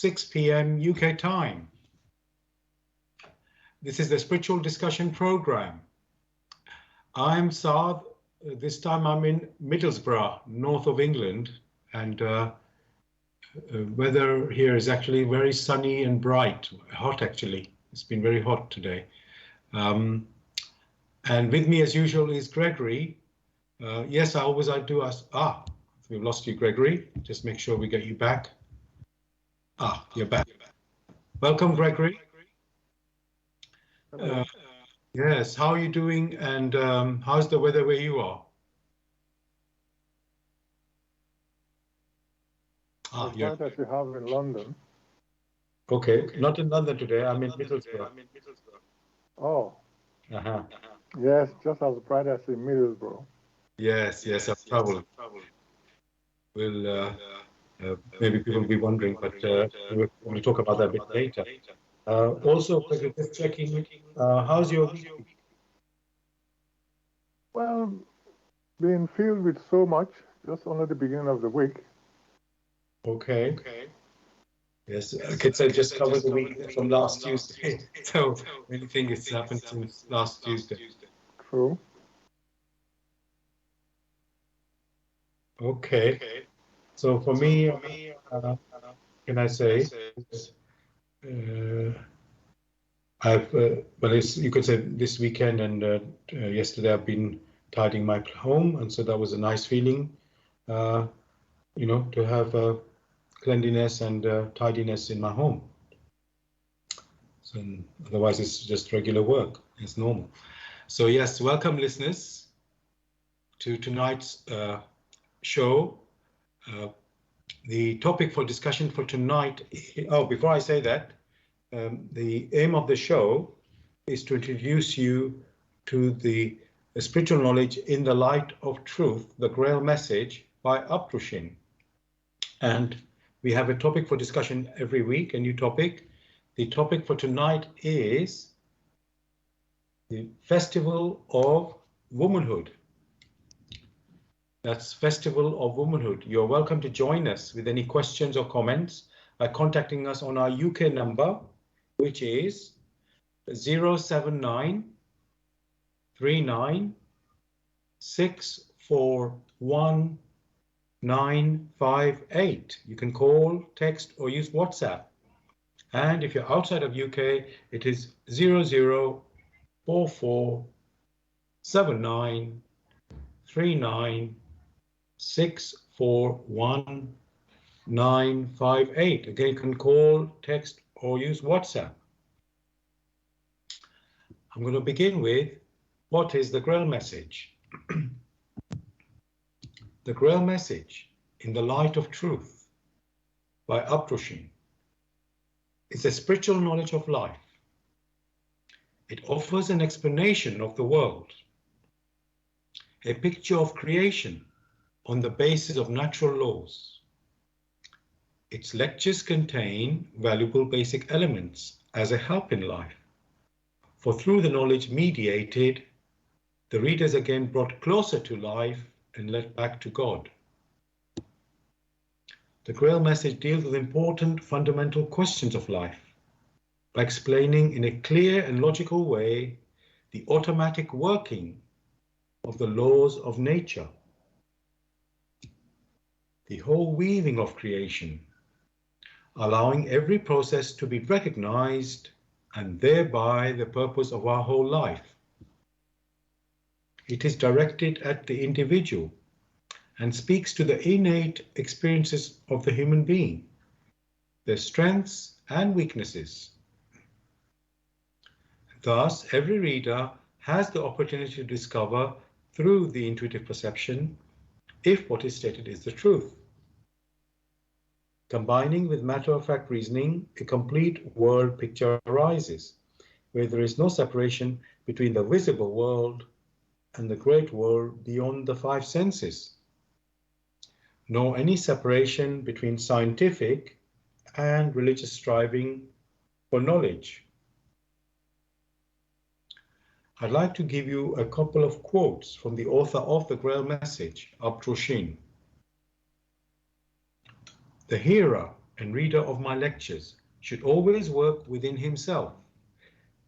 6 p.m. UK time. This is the Spiritual Discussion Program. I'm Saad. This time I'm in Middlesbrough, north of England, and weather here is actually very sunny and bright, hot actually. It's been very hot today. And with me as usual is Gregory. Yes, I do ask, we've lost you, Gregory. Just make sure we get you back. You're back. Welcome, Gregory. Yes, how are you doing, and how's the weather where you are? As bright as you have in London. Okay, not in London today. I'm in Middlesbrough. Oh. Yes, just as bright as in Middlesbrough. Yes, I've traveled. Maybe people will be wondering, but we'll talk about that a bit later. Also, just checking, how's your week? Well, being filled with so much, just only the beginning of the week. Okay. Yes, kids I just covered the week from last Tuesday, so many things happened since last Tuesday. True. Okay. So for me, can I say, you could say this weekend and yesterday I've been tidying my home, and so that was a nice feeling, to have cleanliness and tidiness in my home. So otherwise it's just regular work, it's normal. So yes, welcome listeners to tonight's show. The topic for discussion for tonight, before I say that, the aim of the show is to introduce you to the spiritual knowledge in the light of truth, the Grail Message by Uptrushin. And we have a topic for discussion every week, a new topic. The topic for tonight is the Festival of Womanhood. That's Festival of Womanhood. You're welcome to join us with any questions or comments by contacting us on our UK number, which is 079 39 641 958. You can call, text, or use WhatsApp. And if you're outside of UK, it is 0044 79 39 641 958. Again, you can call, text, or use WhatsApp. I'm going to begin with, what is the Grail Message? The Grail Message in the Light of Truth by Uptrushin is a spiritual knowledge of life. It offers an explanation of the world, a picture of creation on the basis of natural laws. Its lectures contain valuable basic elements as a help in life, for through the knowledge mediated, the readers again brought closer to life and led back to God. The Grail Message deals with important fundamental questions of life by explaining in a clear and logical way the automatic working of the laws of nature, the whole weaving of creation, allowing every process to be recognized and thereby the purpose of our whole life. It is directed at the individual and speaks to the innate experiences of the human being, their strengths and weaknesses. Thus, every reader has the opportunity to discover through the intuitive perception if what is stated is the truth. Combining with matter-of-fact reasoning, a complete world picture arises, where there is no separation between the visible world and the great world beyond the five senses, nor any separation between scientific and religious striving for knowledge. I'd like to give you a couple of quotes from the author of the Grail Message, Uptrushin. The hearer and reader of my lectures should always work within himself,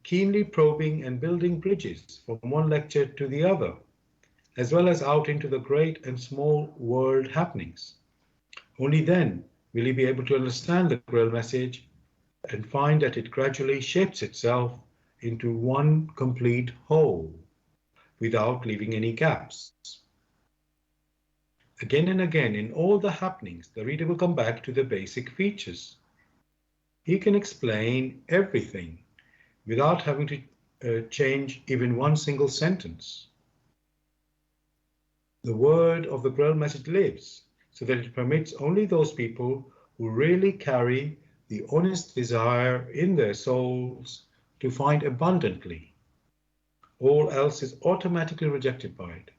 keenly probing and building bridges from one lecture to the other, as well as out into the great and small world happenings. Only then will he be able to understand the Grail message and find that it gradually shapes itself into one complete whole without leaving any gaps. Again and again, in all the happenings, the reader will come back to the basic features. He can explain everything without having to change even one single sentence. The word of the Grail message lives so that it permits only those people who really carry the honest desire in their souls to find abundantly. All else is automatically rejected by it.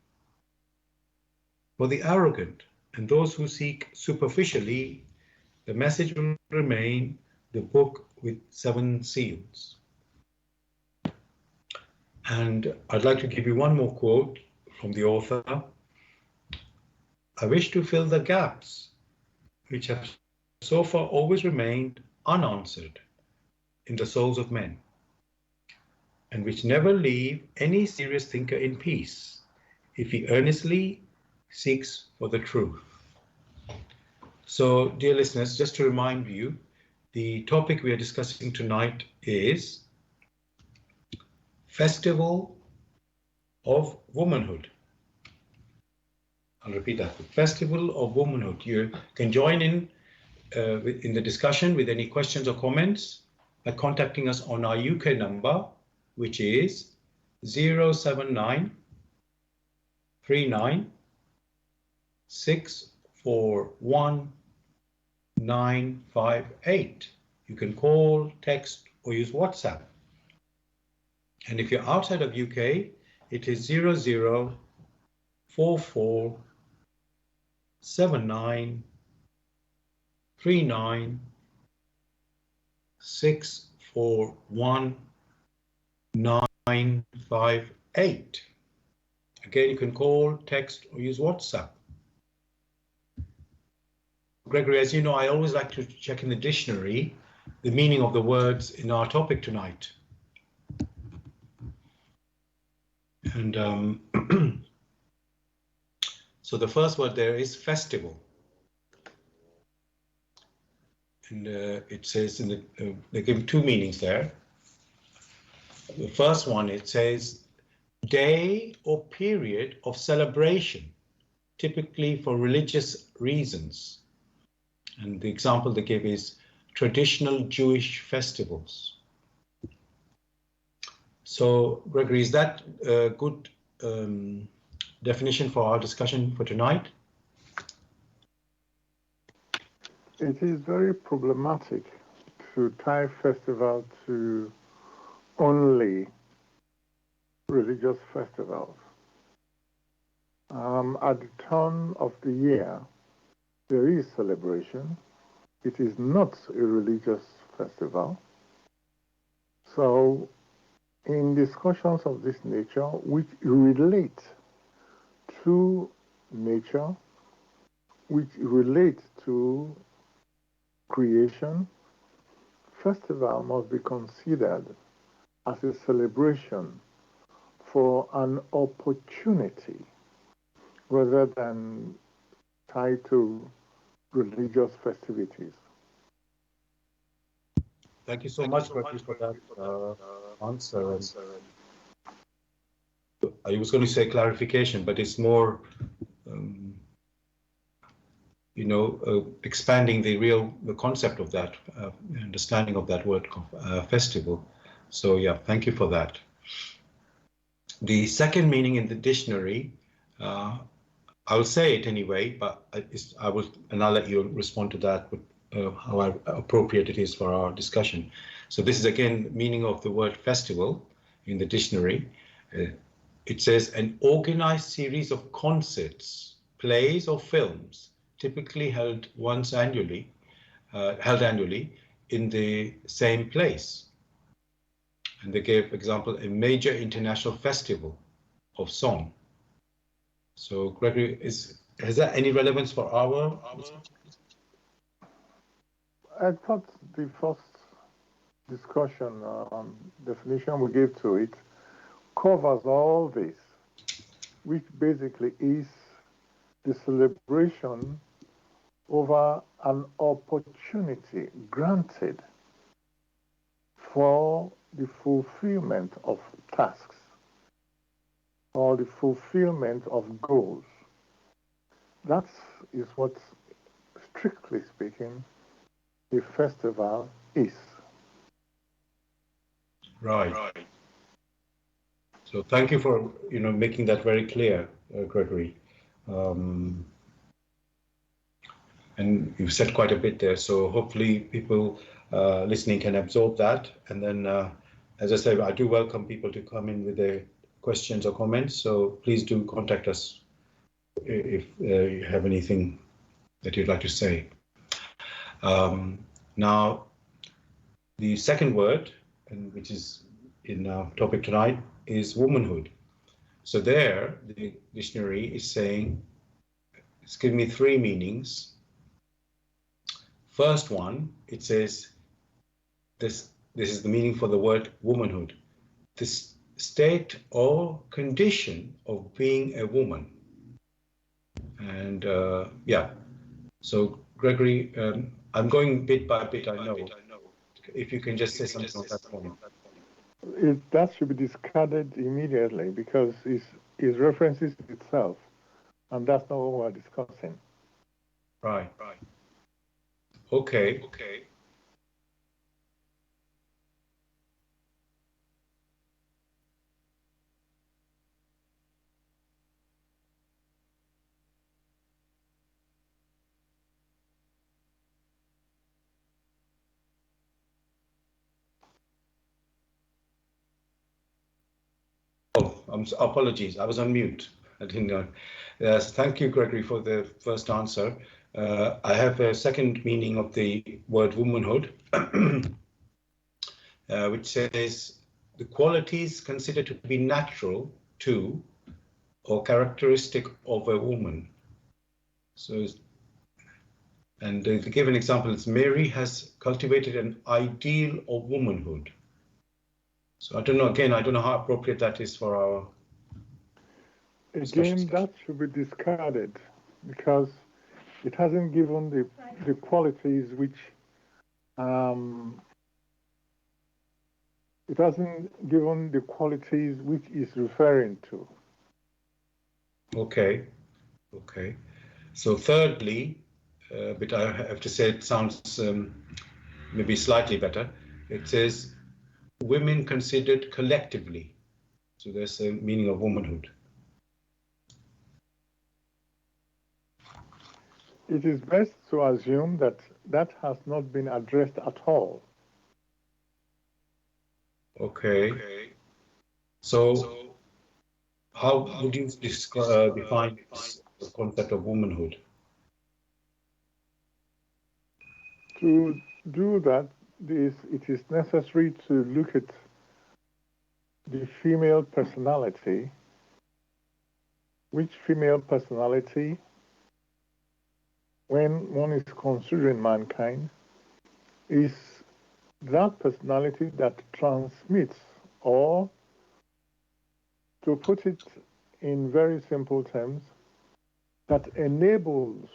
For the arrogant and those who seek superficially, the message will remain the book with 7 seals. And I'd like to give you one more quote from the author. I wish to fill the gaps which have so far always remained unanswered in the souls of men, and which never leave any serious thinker in peace if he earnestly seeks for the truth. So, dear listeners, just to remind you, the topic we are discussing tonight is Festival of Womanhood. I'll repeat that, the Festival of Womanhood. You can join in the discussion with any questions or comments by contacting us on our UK number, which is 079 39 641 958. You can call, text, or use WhatsApp. And if you're outside of UK, it is 0044 79 39 641 958. Again, you can call, text, or use WhatsApp. Gregory, as you know, I always like to check in the dictionary the meaning of the words in our topic tonight. And so the first word there is festival. And it says, they give 2 meanings there. The first one, it says day or period of celebration, typically for religious reasons. And the example they give is traditional Jewish festivals. So, Gregory, is that a good definition for our discussion for tonight? It is very problematic to tie festival to only religious festivals. At the turn of the year, there is celebration. It is not a religious festival. So, in discussions of this nature, which relate to nature, which relate to creation, festival must be considered as a celebration for an opportunity rather than tied to religious festivities. Thank you so much, Gregory, for that answer. I was going to say clarification, but it's more, expanding the concept of that, understanding of that word festival. So yeah, thank you for that. The second meaning in the dictionary, I'll say it anyway, but I'll let you respond to that with how appropriate it is for our discussion. So this is again meaning of the word festival in the dictionary. It says an organized series of concerts, plays, or films, typically held annually in the same place. And they gave example a major international festival of song. So Gregory, has that any relevance for our? I thought the first discussion definition we gave to it covers all this, which basically is the celebration over an opportunity granted for the fulfillment of tasks or the fulfillment of goals. That is what, strictly speaking, a festival is. Right. So thank you for making that very clear, Gregory. And you've said quite a bit there. So hopefully people listening can absorb that. And then, as I said, I do welcome people to come in with their questions or comments. So please do contact us if you have anything that you'd like to say. Now, the second word, and which is in our topic tonight, is womanhood. So there, the dictionary is saying, it's giving me three meanings. First one, it says, this is the meaning for the word womanhood. This state or condition of being a woman. And yeah, so Gregory, I'm going bit by bit, I know. If you can just say something on that point. That should be discarded immediately because it references itself, and that's not what we're discussing. Right. Okay. Apologies, I was on mute. I didn't know. Yes, thank you, Gregory, for the first answer. I have a second meaning of the word womanhood, which says the qualities considered to be natural to or characteristic of a woman. So, and to give an example, it's Mary has cultivated an ideal of womanhood. So I don't know, again, I don't know how appropriate that is for our Again, that should be discarded because it hasn't given the qualities which it hasn't given the qualities which is referring to. Okay. So thirdly, but I have to say it sounds maybe slightly better. It says women considered collectively. So there's a meaning of womanhood. It is best to assume that that has not been addressed at all. Okay. So how would you define the concept of womanhood? To do that, it is necessary to look at the female personality. Which female personality, when one is considering mankind, is that personality that transmits, or to put it in very simple terms, that enables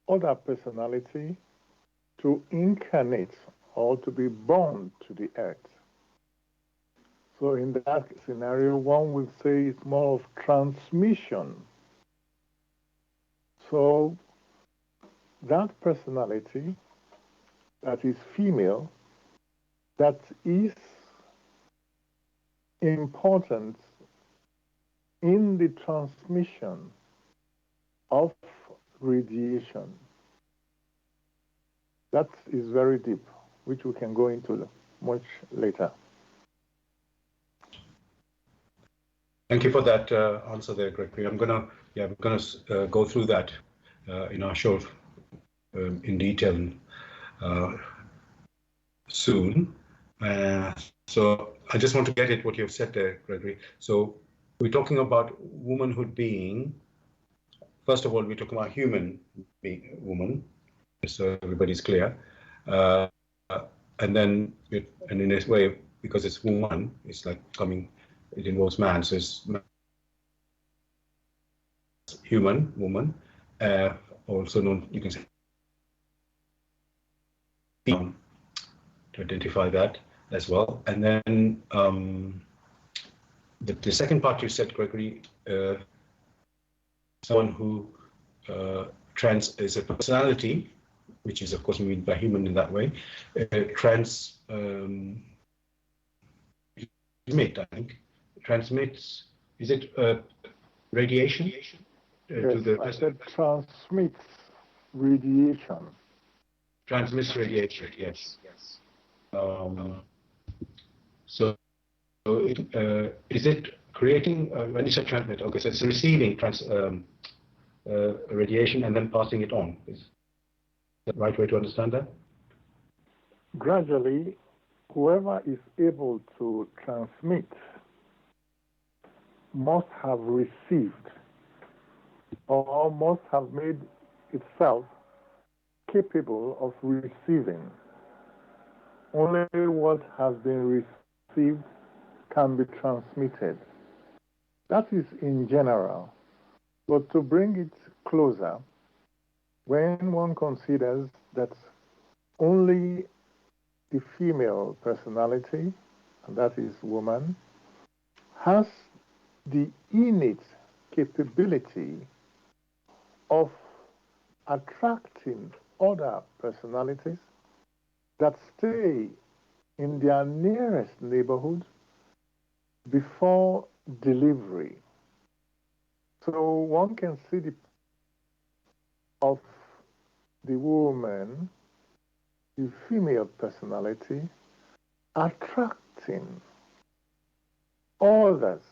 other personality to incarnate or to be born to the earth. So in that scenario, one would say it's more of transmission. So that personality that is female, that is important in the transmission of radiation. That is very deep, which we can go into much later. Thank you for that answer there, Gregory. I'm gonna go through that in our show in detail soon. So I just want to get at what you've said there, Gregory. So we're talking about womanhood being, first of all, we're talking about human being, woman. so everybody's clear. And then, and in this way, because it's woman, it's like coming, it involves man, so it's human, woman, also known, you can say, to identify that as well. And then the second part you said, Gregory, someone who is a personality, which is of course meant by human in that way, transmit, I think, transmits, is it radiation? Yes, I said transmits radiation. Transmits radiation, yes. So is it creating, when you say transmit, okay, so it's receiving radiation and then passing it on. Is that the right way to understand that? Gradually, whoever is able to transmit must have received or must have made itself capable of receiving. Only what has been received can be transmitted. That is in general. But to bring it closer, when one considers that only the female personality, and that is woman, has the innate capability of attracting other personalities that stay in their nearest neighborhood before delivery. So one can see of the woman, the female personality, attracting others.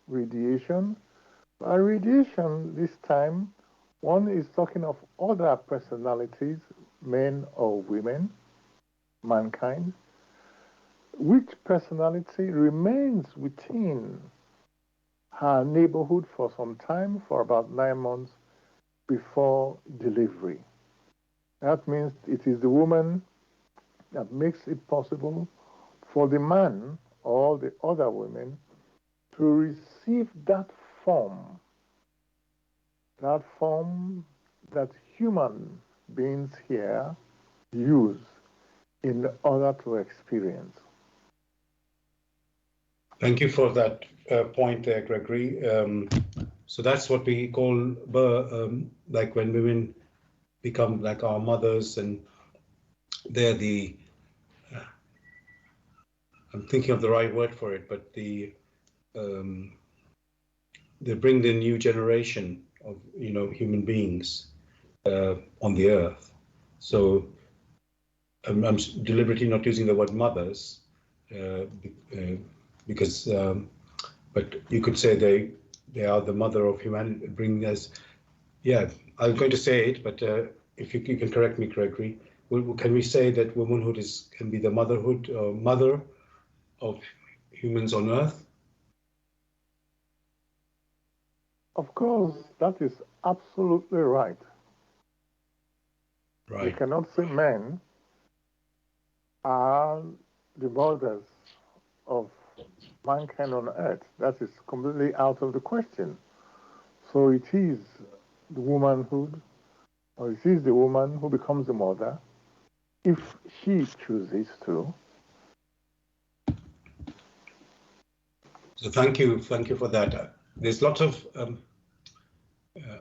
Radiation. By radiation, this time, one is talking of other personalities, men or women, mankind, which personality remains within her neighborhood for some time, for about 9 months before delivery. That means it is the woman that makes it possible for the man or the other women to receive that form that human beings here use in order to experience. Thank you for that point there, Gregory. So that's what we call, like when women become like our mothers, and they're the, I'm thinking of the right word for it, but they bring the new generation of, human beings on the earth. So I'm deliberately not using the word mothers because, but you could say they are the mother of humanity, bring us. Yeah, I'm going to say it, but if you can correct me, Gregory, can we say that womanhood can be the mother of humans on earth? Of course, that is absolutely right. Right. We cannot say men are the mothers of mankind on earth. That is completely out of the question. So it is the womanhood, or it is the woman who becomes the mother, if she chooses to. So thank you for that. There's lots of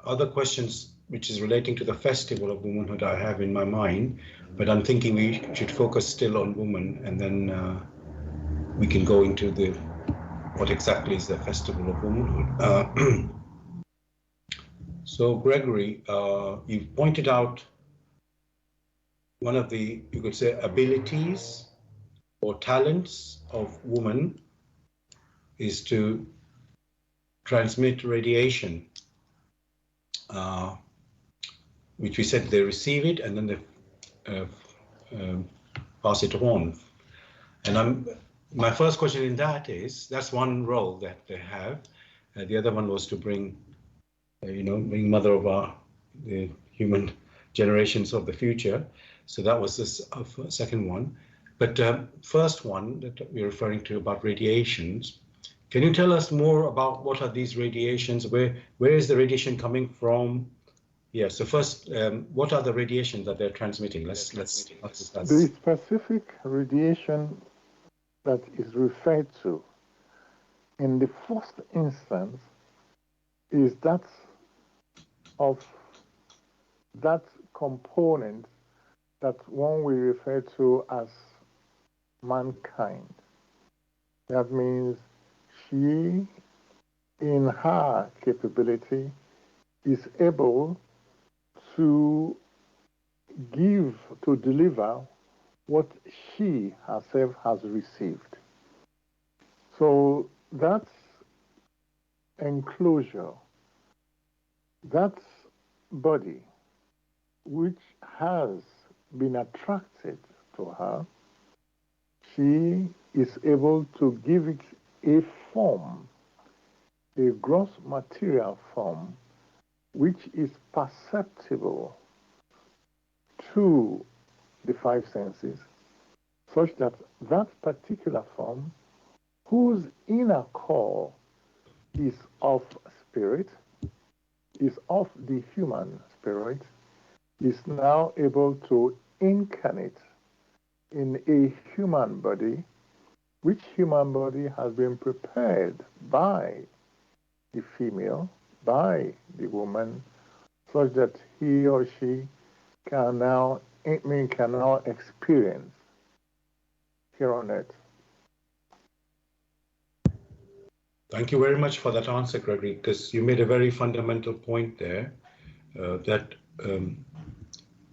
other questions which is relating to the festival of womanhood I have in my mind, but I'm thinking we should focus still on woman, and then we can go into what exactly is the festival of womanhood. So Gregory, you pointed out one of the, you could say, abilities or talents of woman is to transmit radiation, which we said they receive it and then they pass it on. And my first question in that is, that's one role that they have. The other one was to bring, being mother of the human generations of the future. So that was this second one. But first one that we're referring to about radiations. Can you tell us more about what are these radiations? Where is the radiation coming from? Yeah. So first, what are the radiations that they're transmitting? Let's start with that. The specific radiation that is referred to in the first instance is that of that component that one we refer to as mankind. That means she, in her capability, is able to deliver what she herself has received. So that enclosure, that body which has been attracted to her, she is able to give it a form, a gross material form, which is perceptible to the five senses, such that that particular form, whose inner core is of spirit, is of the human spirit, is now able to incarnate in a human body, which human body has been prepared by the female, by the woman, such that he or she can now experience here on earth. Thank you very much for that answer, Gregory, because you made a very fundamental point there, that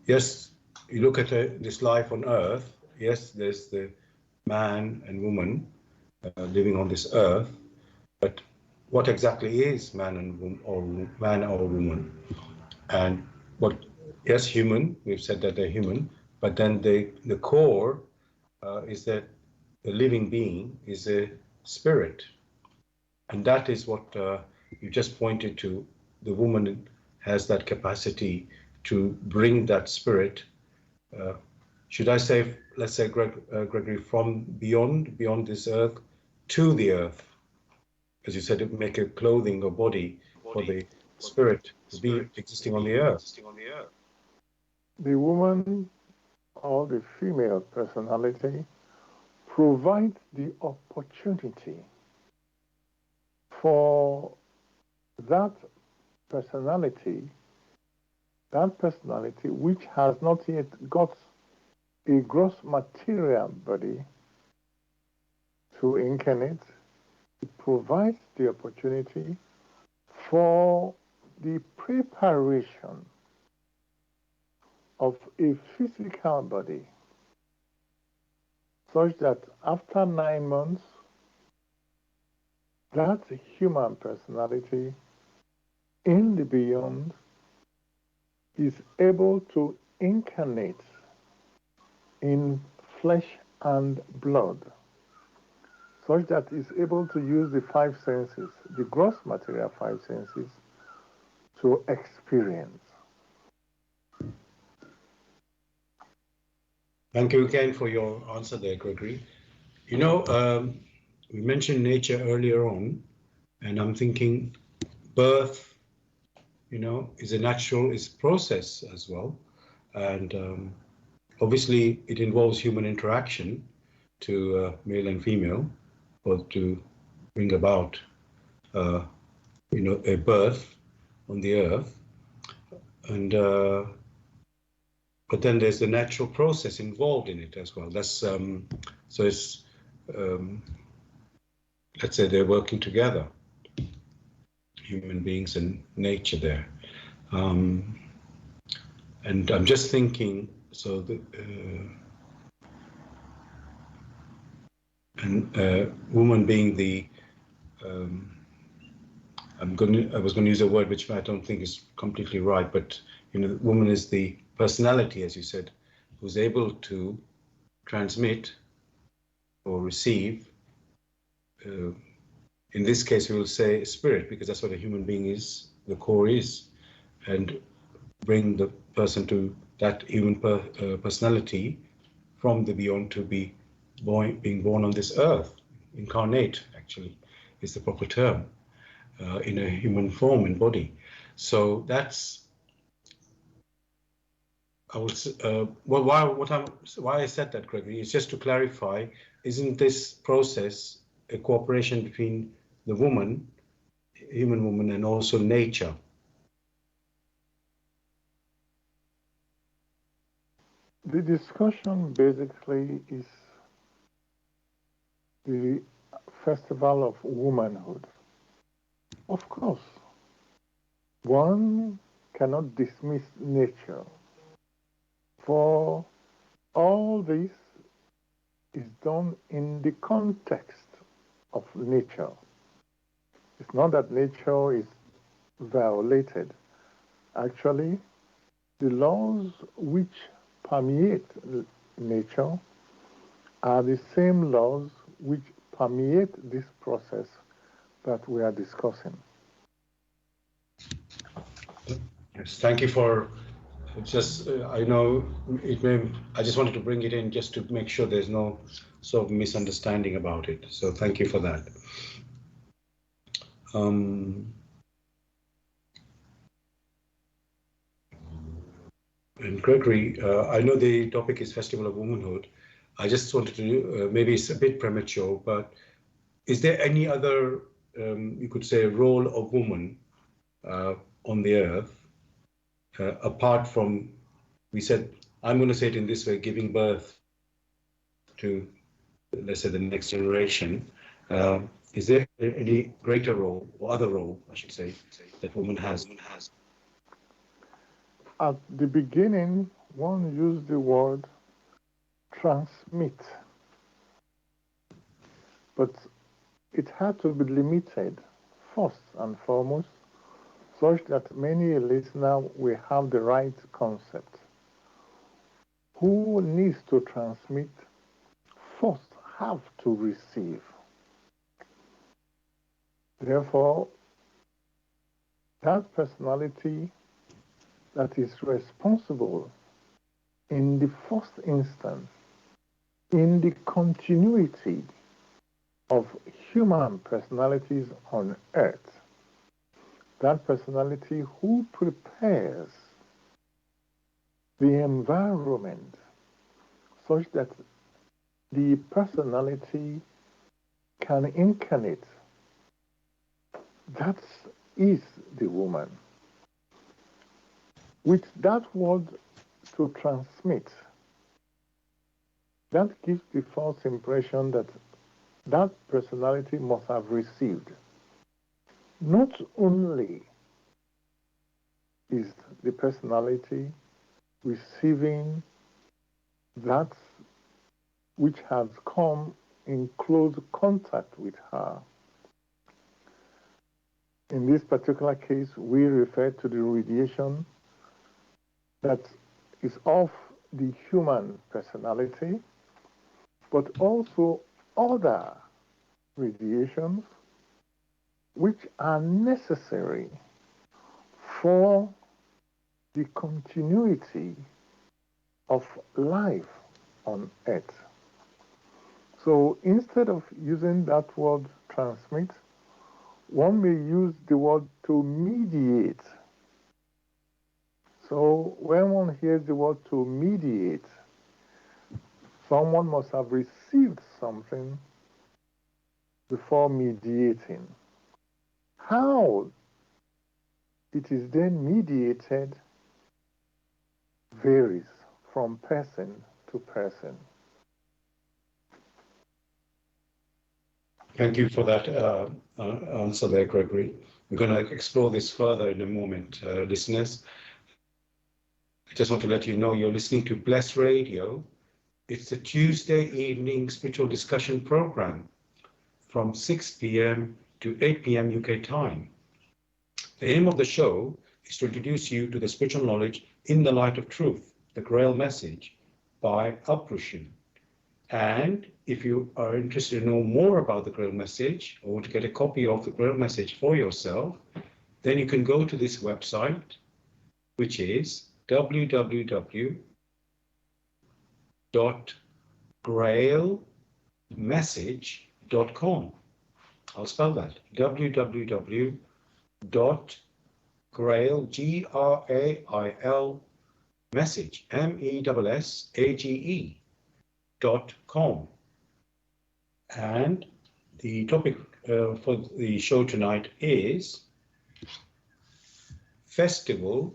yes, you look at this life on earth, yes, there's the man and woman living on this earth, but what exactly is man or woman? And what, yes, human, we've said that they're human, but then the core is that the living being is a spirit. And that is what you just pointed to. The woman has that capacity to bring that spirit, should I say, let's say, Gregory, from beyond this earth to the earth. As you said, it make a clothing or body for the spirit to be existing on the earth. The woman or the female personality provides the opportunity for that personality which has not yet got a gross material body to incarnate. It provides the opportunity for the preparation of a physical body, such that after 9 months, that human personality in the beyond is able to incarnate in flesh and blood, such that is able to use the five senses, the gross material five senses, to experience. Thank you again for your answer there, Gregory. You know, we mentioned nature earlier on, and I'm thinking birth, you know, is a natural process as well. And obviously it involves human interaction to male and female, or to bring about, you know, a birth on the earth. And but then there's the natural process involved in it as well. That's so it's let's say they're working together, human beings and nature there. And I'm just thinking, so the woman being the I was going to use a word which I don't think is completely right, but you know, the woman is the personality, as you said, who's able to transmit or receive. In this case, we will say spirit, because that's what a human being is, the core is, and bring the person to that human personality from the beyond to be being born on this earth. Incarnate, actually, is the proper term, in a human form and body. So that's, I would well, why I said that, Gregory, is just to clarify, isn't this process a cooperation between the woman, human woman, and also nature? The discussion basically is the festival of womanhood. Of course, one cannot dismiss nature, for all this is done in the context of nature. It's not that nature is violated. Actually, the laws which permeate nature are the same laws which permeate this process that we are discussing. Yes, thank you for just, I know it may, I just wanted to bring it in just to make sure there's no sort of misunderstanding about it. So thank you for that. And Gregory, I know the topic is Festival of Womanhood. I just wanted to, maybe it's a bit premature, but is there any other, you could say, role of woman on the earth, apart from, we said, I'm going to say it in this way, giving birth to, let's say, the next generation. Is there any greater role, or other role, I should say, that woman has? At the beginning, one used the word transmit, but it had to be limited first and foremost, such that many listeners will have the right concept. Who needs to transmit first have to receive. Therefore, that personality that is responsible in the first instance, in the continuity of human personalities on earth, that personality who prepares the environment such that the personality can incarnate, that is the woman. With that word to transmit, that gives the false impression that that personality must have received. Not only is the personality receiving that which has come in close contact with her. In this particular case, we refer to the radiation that is of the human personality, but also other radiations which are necessary for the continuity of life on earth. So instead of using that word transmit, one may use the word to mediate. So when one hears the word to mediate, someone must have received something before mediating. How it is then mediated varies from person to person. Thank you for that answer there, Gregory. We're going to explore this further in a moment, listeners. I just want to let you know you're listening to Bless Radio. It's a Tuesday evening spiritual discussion program from 6 p.m. to 8 p.m. UK time. The aim of the show is to introduce you to the spiritual knowledge in the light of truth, the Grail Message by Uprushin. And if you are interested to know more about the Grail Message or want to get a copy of the Grail Message for yourself, then you can go to this website, which is www.grailmessage.com. I'll spell that. www.grail, Grail, message, message.com. And the topic for the show tonight is Festival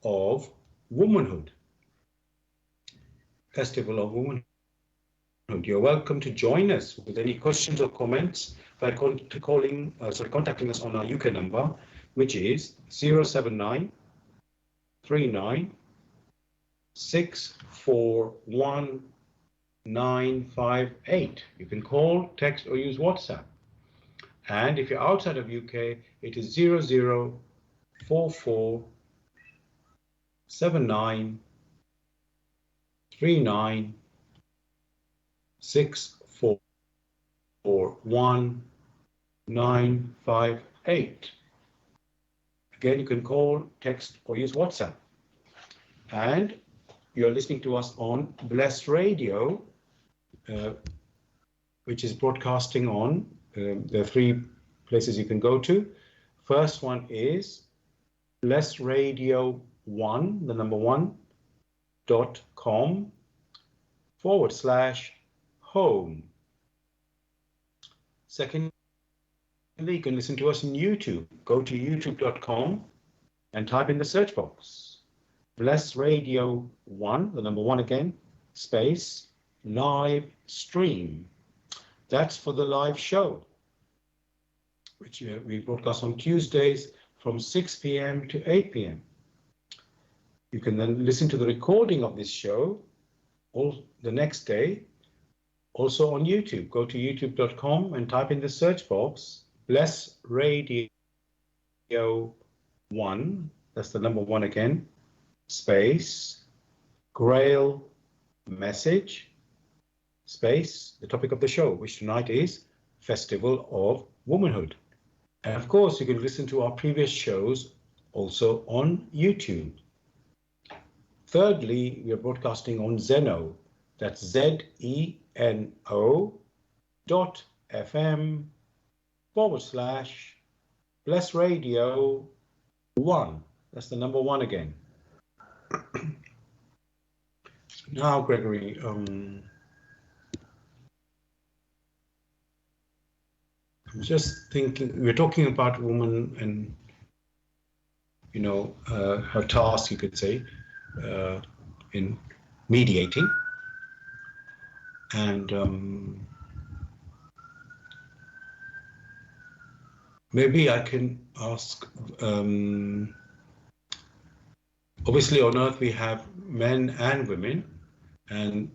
of Womanhood. Festival of Womanhood. You're welcome to join us with any questions or comments by contacting us on our UK number, which is 079 39 641 958. You can call, text, or use WhatsApp. And if you're outside of UK, it is 0044 79 39 641 958. Again, you can call, text, or use WhatsApp. And you're listening to us on Bless Radio, which is broadcasting on, there are three places you can go to. First one is Bless Radio 1, the number 1.com/home. Secondly, you can listen to us on YouTube. Go to youtube.com and type in the search box. Bless Radio 1, the number 1 again, space, live stream. That's for the live show, which we broadcast on Tuesdays from 6 p.m. to 8 p.m. You can then listen to the recording of this show the next day, also on YouTube. Go to youtube.com and type in the search box, Bless Radio 1, that's the number 1 again, space, Grail Message, space, the topic of the show, which tonight is Festival of Womanhood. And of course, you can listen to our previous shows also on YouTube. Thirdly, we are broadcasting on Zeno, that's ZENO.FM/Bless Radio 1. That's the number 1 again. Now, Gregory, I'm just thinking, we're talking about woman and, her task, you could say, in mediating. And maybe I can ask, obviously on Earth we have men and women, and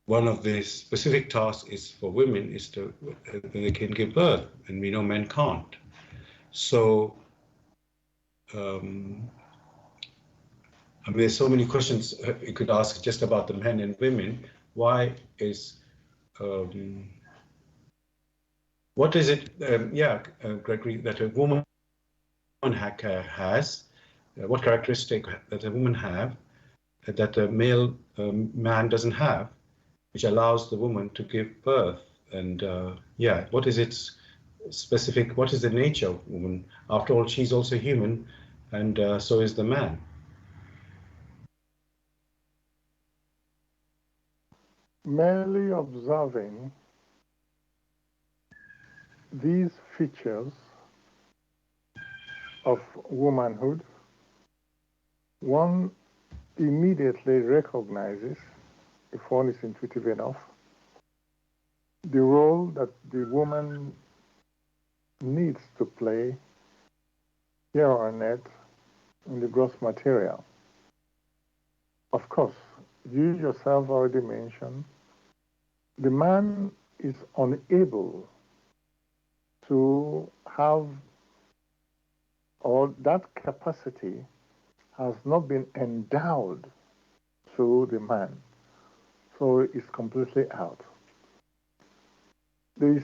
one of the specific tasks is for women is to they can give birth, and we know men can't. So there's so many questions you could ask just about the men and women. Why is what is it, Gregory, that a woman has? What characteristic that a woman have that a male man doesn't have, which allows the woman to give birth? And what is its specific? What is the nature of woman? After all, she's also human, and so is the man. Merely observing these features of womanhood, one immediately recognizes, if one is intuitive enough, the role that the woman needs to play here on earth in the gross material. Of course, you yourself already mentioned, the man is unable to have, or that capacity has not been endowed to the man. So it's completely out. The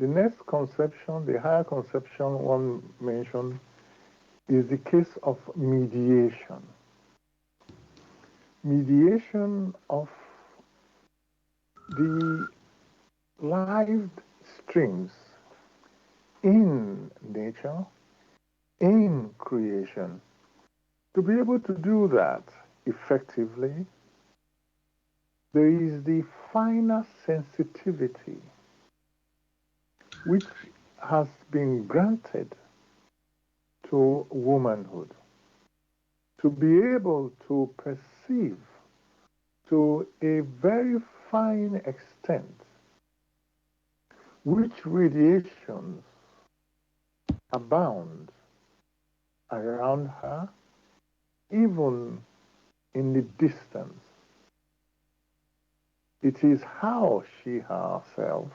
next conception, the higher conception one mentioned, is the case of mediation. mediation of the lived streams in nature, in creation. To be able to do that effectively, there is the finer sensitivity which has been granted to womanhood to be able to perceive to a very fine extent which radiations abound around her, even in the distance. It is how she herself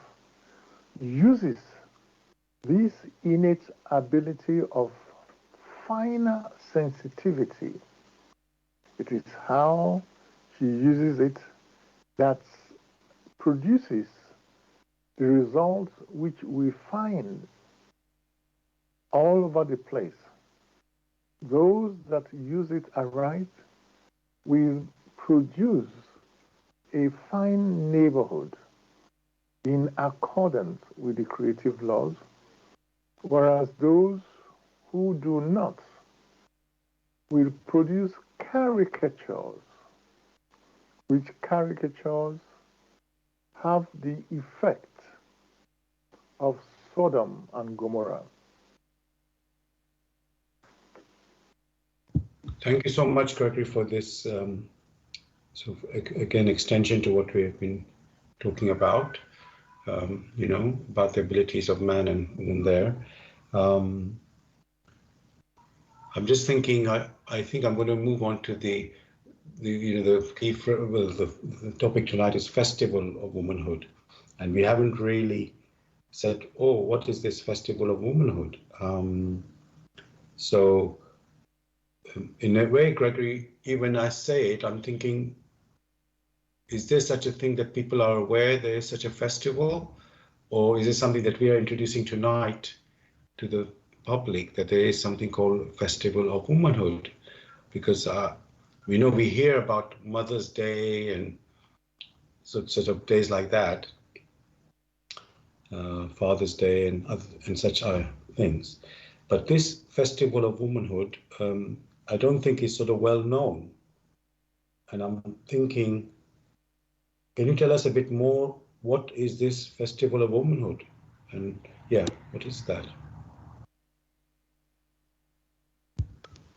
uses this innate ability of finer sensitivity. It is how she uses it that produces the results which we find all over the place. Those that use it aright will produce a fine neighborhood in accordance with the creative laws, whereas those who do not will produce caricatures, which caricatures have the effect of Sodom and Gomorrah. Thank you so much, Gregory, for this so again extension to what we have been talking about. About the abilities of man and woman there. I'm just thinking. I think I'm going to move on to the key. The topic tonight is Festival of Womanhood, and we haven't really said, oh, what is this Festival of Womanhood? So, in a way, Gregory, even I say it, I'm thinking, is there such a thing that people are aware there is such a festival? Or is it something that we are introducing tonight to the public, that there is something called Festival of Womanhood? Because we hear about Mother's Day and sort of days like that, Father's Day and such things. But this Festival of Womanhood, I don't think is sort of well known. And I'm thinking, can you tell us a bit more? What is this Festival of Womanhood? And yeah, what is that?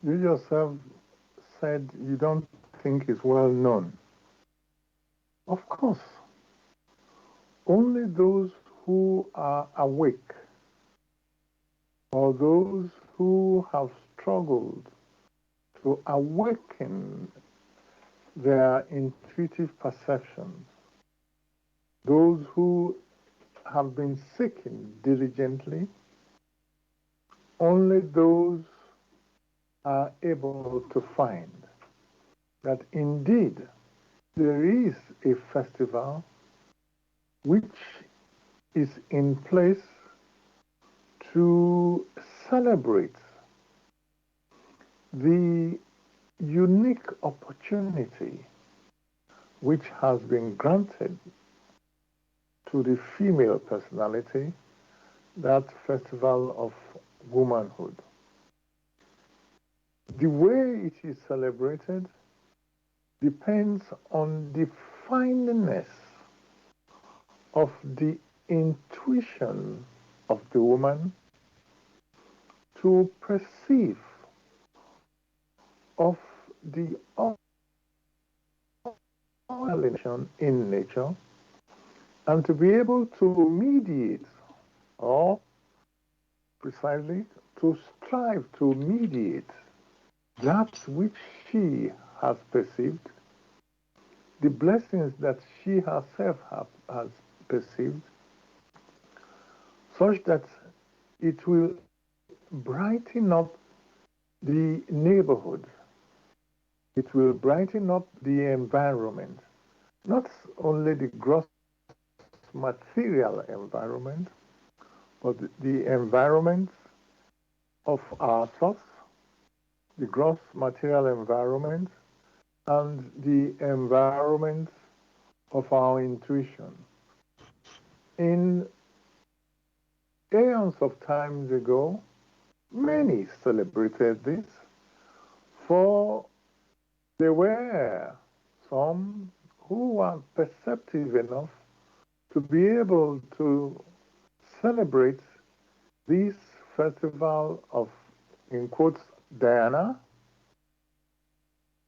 You yourself said you don't think it's well known. Of course, only those who are awake or those who have struggled to awaken their intuitive perceptions, those who have been seeking diligently, only those are able to find that indeed there is a festival which is in place to celebrate the unique opportunity which has been granted to the female personality, that festival of womanhood. The way it is celebrated depends on the fineness of the intuition of the woman to perceive of the alienation in nature and to be able to mediate, or precisely to strive to mediate that which she has perceived, the blessings that she herself has perceived, such that it will brighten up the neighborhood, it will brighten up the environment, not only the gross material environment, but the environment of our thoughts, the gross material environment, and the environment of our intuition. In aeons of times ago, many celebrated this, for there were some who were perceptive enough to be able to celebrate this festival of, in quotes, Diana,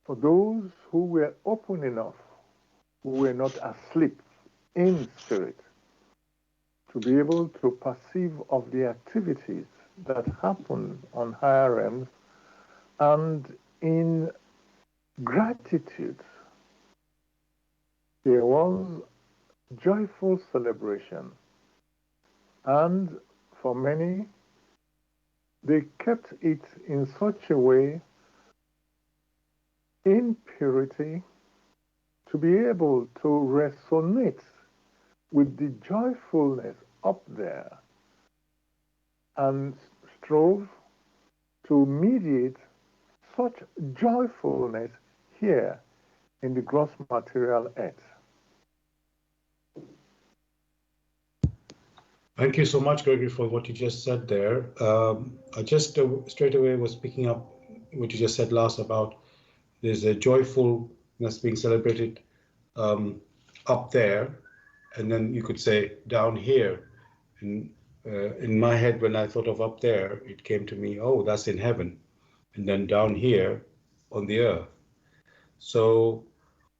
for those who were open enough, who were not asleep in spirit, to be able to perceive of the activities that happen on higher realms, and in gratitude there was joyful celebration. And for many, they kept it in such a way, in purity, to be able to resonate with the joyfulness up there, and strove to mediate such joyfulness here in the gross material earth. Thank you so much, Gregory, for what you just said there. I just straight away was picking up what you just said last about there's a joyfulness being celebrated up there, and then you could say down here. And in my head, when I thought of up there, it came to me, oh, that's in heaven, and then down here on the earth. So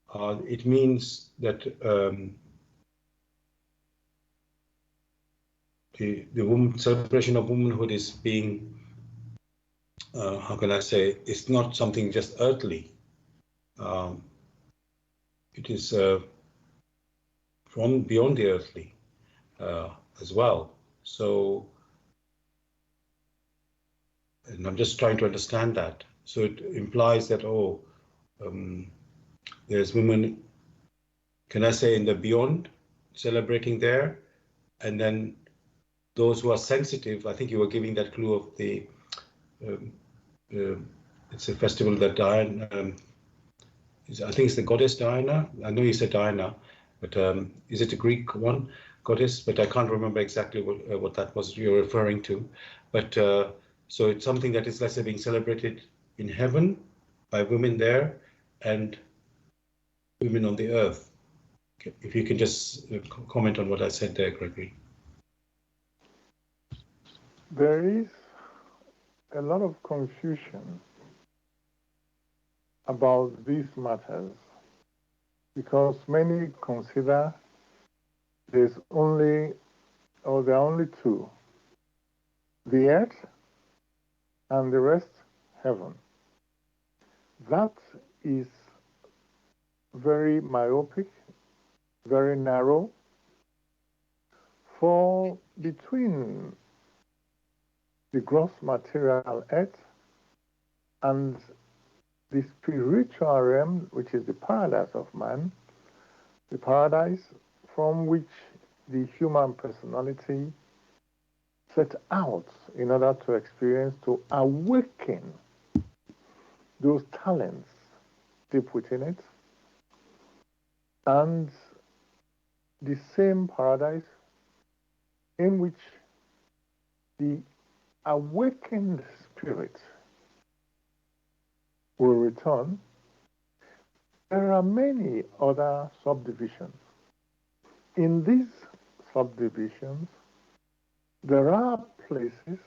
it means that the celebration of womanhood is being, how can I say, it's not something just earthly. It is from beyond the earthly as well. So, and I'm just trying to understand that. So it implies that, oh, there's women, can I say, in the beyond, celebrating there, and then those who are sensitive, I think you were giving that clue of the, it's a festival that Diana, I think it's the goddess Diana. I know you said Diana, but is it a Greek one, goddess? But I can't remember exactly what that was you're referring to. But so it's something that is, let's say, being celebrated in heaven by women there and women on the earth. If you can just comment on what I said there, Gregory. There is a lot of confusion about these matters because many consider there are only two, the earth and the rest heaven. That is very myopic, very narrow, for between the gross material earth and the spiritual realm, which is the paradise of man, the paradise from which the human personality set out in order to experience, to awaken those talents deep within it, and the same paradise in which the awakened spirit will return. There are many other subdivisions. In these subdivisions, there are places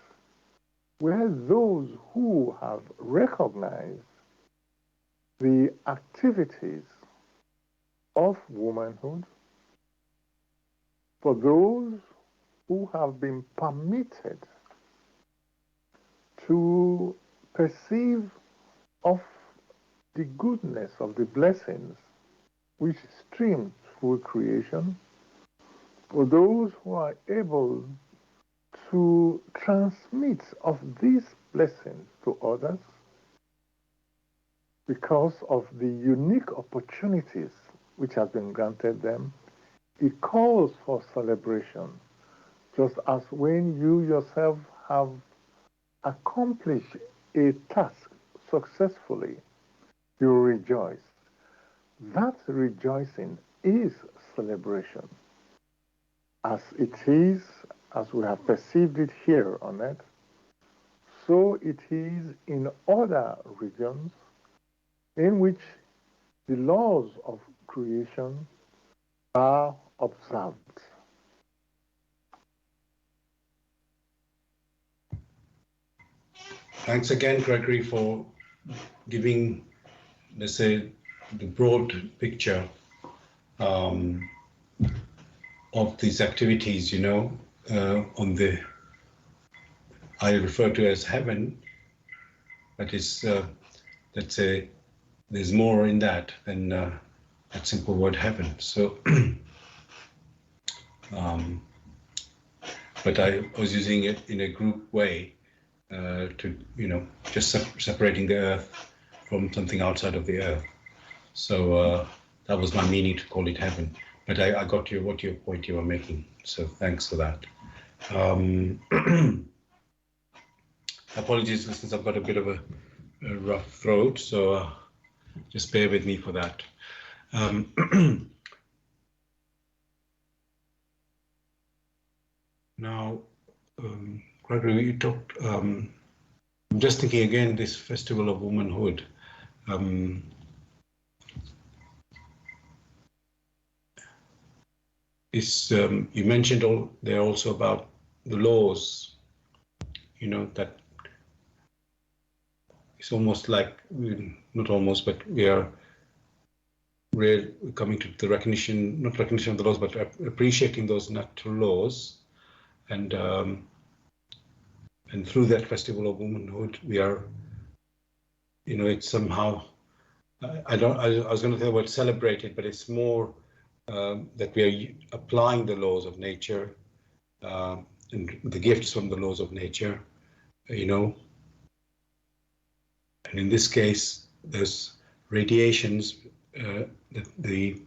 where those who have recognized the activities of womanhood, for those who have been permitted to perceive of the goodness of the blessings which stream through creation, for those who are able to transmit of these blessings to others because of the unique opportunities which have been granted them, it calls for celebration, just as when you yourself have accomplished a task successfully, you rejoice. that rejoicing is celebration, as it is, as we have perceived it here on earth, so it is in other regions in which the laws of creation are observed. Thanks again, Gregory, for giving, let's say, the broad picture of these activities, on the, I refer to as heaven, but it's, let's say, there's more in that than that simple word heaven. So, but I was using it in a group way to, just separating the earth from something outside of the earth. So that was my meaning to call it heaven. But I got what your point you were making. So thanks for that. Apologies, listeners, I've got a bit of a rough throat, so just bear with me for that. Now, Gregory, you talked, I'm just thinking again, this festival of womanhood. You mentioned there also about the laws, that it's almost like, not almost, but we are coming to the not recognition of the laws, but appreciating those natural laws. And through that festival of womanhood, we are, it's somehow, I was going to say the word celebrated, but it's more that we are applying the laws of nature and the gifts from the laws of nature, and in this case, there's radiations that the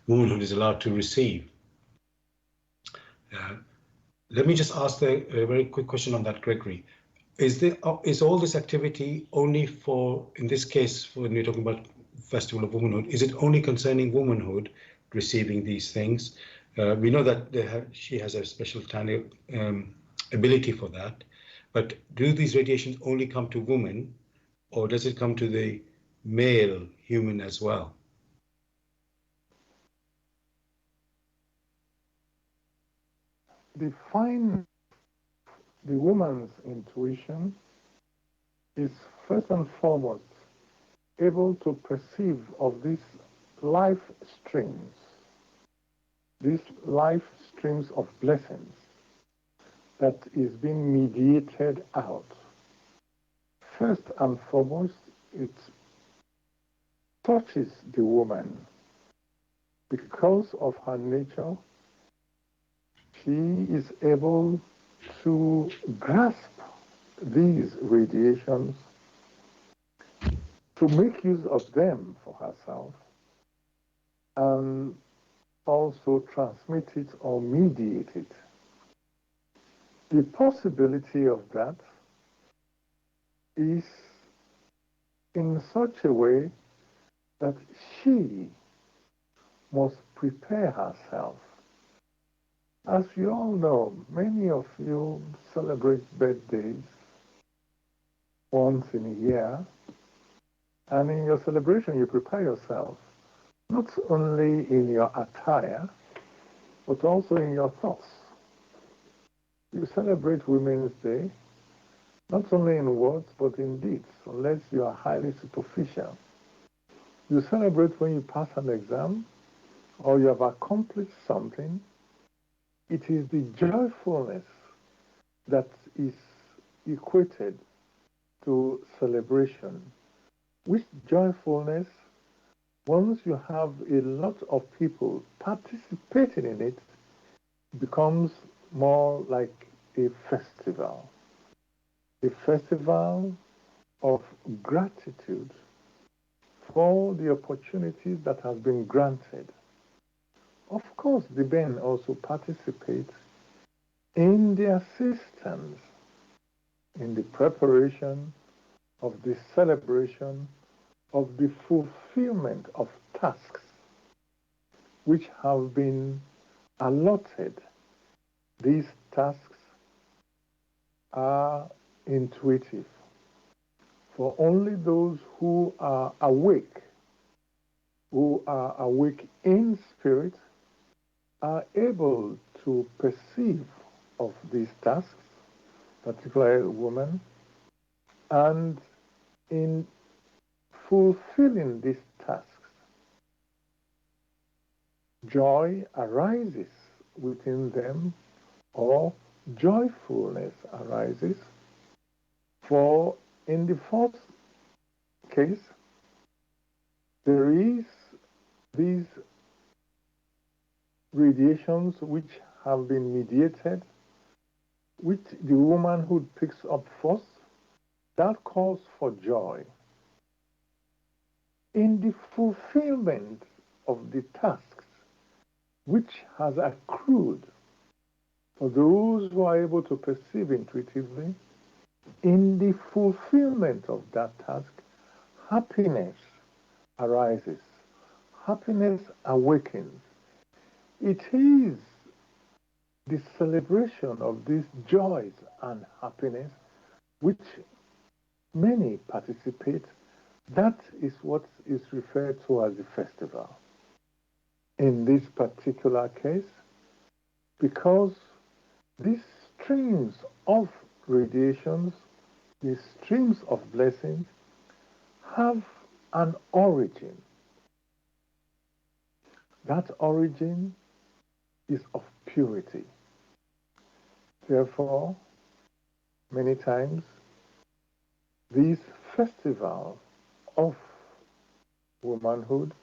womanhood is allowed to receive. Let me just ask a very quick question on that, Gregory. Is all this activity only for, in this case, when we're talking about Festival of Womanhood, is it only concerning womanhood receiving these things? We know that she has a special ability for that, but do these radiations only come to women, or does it come to the male human as well? Define the woman's intuition is first and foremost able to perceive of these life streams of blessings that is being mediated out. First and foremost, it touches the woman because of her nature. She is able to grasp these radiations, to make use of them for herself, and also transmit it or mediate it. The possibility of that is in such a way that she must prepare herself. As you all know, many of you celebrate birthdays once in a year, and in your celebration you prepare yourself, not only in your attire, but also in your thoughts. You celebrate Women's Day, not only in words, but in deeds, unless you are highly superficial. You celebrate when you pass an exam, or you have accomplished something. It is the joyfulness that is equated to celebration, which joyfulness, once you have a lot of people participating in it, becomes more like a festival of gratitude for the opportunities that have been granted. Of course, the men also participate in the assistance in the preparation of the celebration of the fulfillment of tasks which have been allotted these tasks are intuitive, for only those who are awake in spirit, are able to perceive of these tasks, particularly women, and in fulfilling these tasks, joy arises within them, or joyfulness arises. For in the first case, there is these radiations which have been mediated, which the womanhood picks up first, that calls for joy. In the fulfillment of the tasks which has accrued for those who are able to perceive intuitively, in the fulfillment of that task, happiness arises. Happiness awakens. It is the celebration of these joys and happiness which many participate. That is what is referred to as the festival. In this particular case, because these streams of radiations, these streams of blessings, have an origin. That origin is of purity. Therefore, many times, this festival of womanhood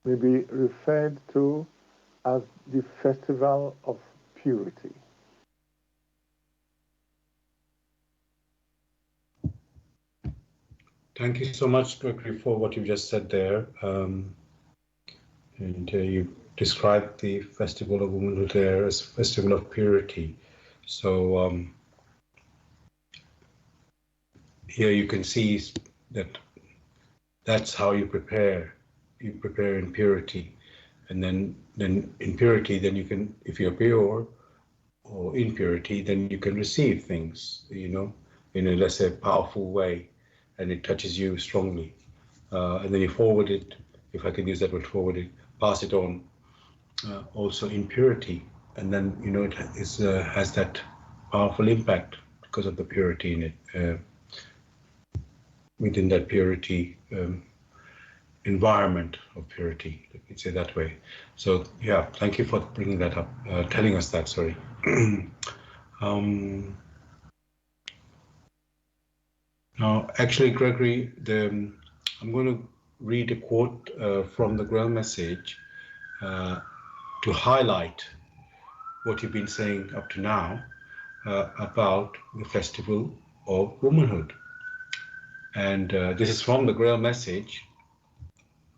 may be referred to as the festival of purity. Thank you so much, Gregory, for what you just said there. And you described the Festival of Womanhood there as Festival of Purity. So here you can see that that's how you prepare. You prepare in purity. And then in purity, then you can, if you're pure or in purity, then you can receive things, in a less powerful way, and it touches you strongly. And then you forward it, if I can use that word, forward it, pass it on, also in purity. And then, it has that powerful impact because of the purity in it, within that purity environment of purity, let me say that way. So yeah, thank you for bringing that up, telling us that, sorry. Now, actually, Gregory, I'm going to read a quote from the Grail Message to highlight what you've been saying up to now about the Festival of Womanhood. And this is from the Grail Message,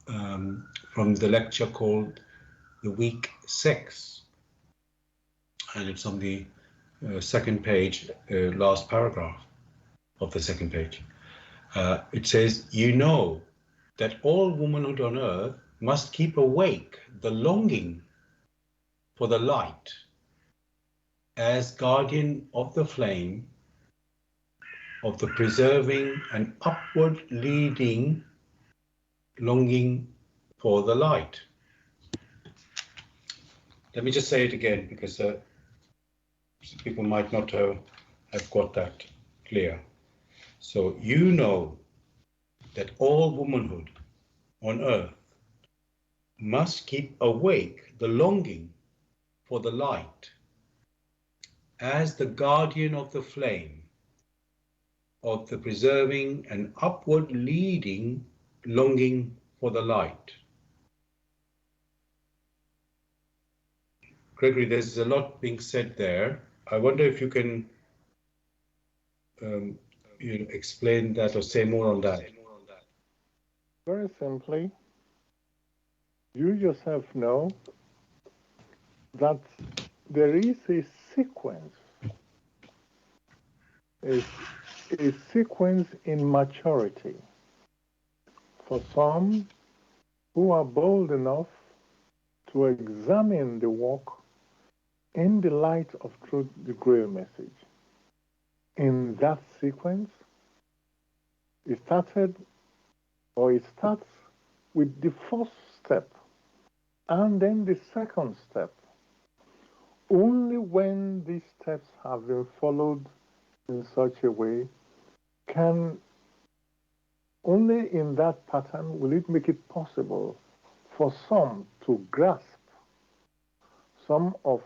from the lecture called The Weak Sex. And it's on the second page, last paragraph of the second page. It says, "You know that all womanhood on earth must keep awake the longing for the light as guardian of the flame of the preserving and upward leading longing for the light." Let me just say it again, because people might not have got that clear. So you know that all womanhood on earth must keep awake the longing for the light as the guardian of the flame of the preserving and upward leading longing for the light. Gregory, there's a lot being said there. I wonder if you can explain that or say more on that. Very simply, you yourself know that there is a sequence, a sequence in maturity. For some who are bold enough to examine the work in the light of through the Grail Message. In that sequence, it starts with the first step and then the second step. Only when these steps have been followed in such a way can only in that pattern will it make it possible for some to grasp some of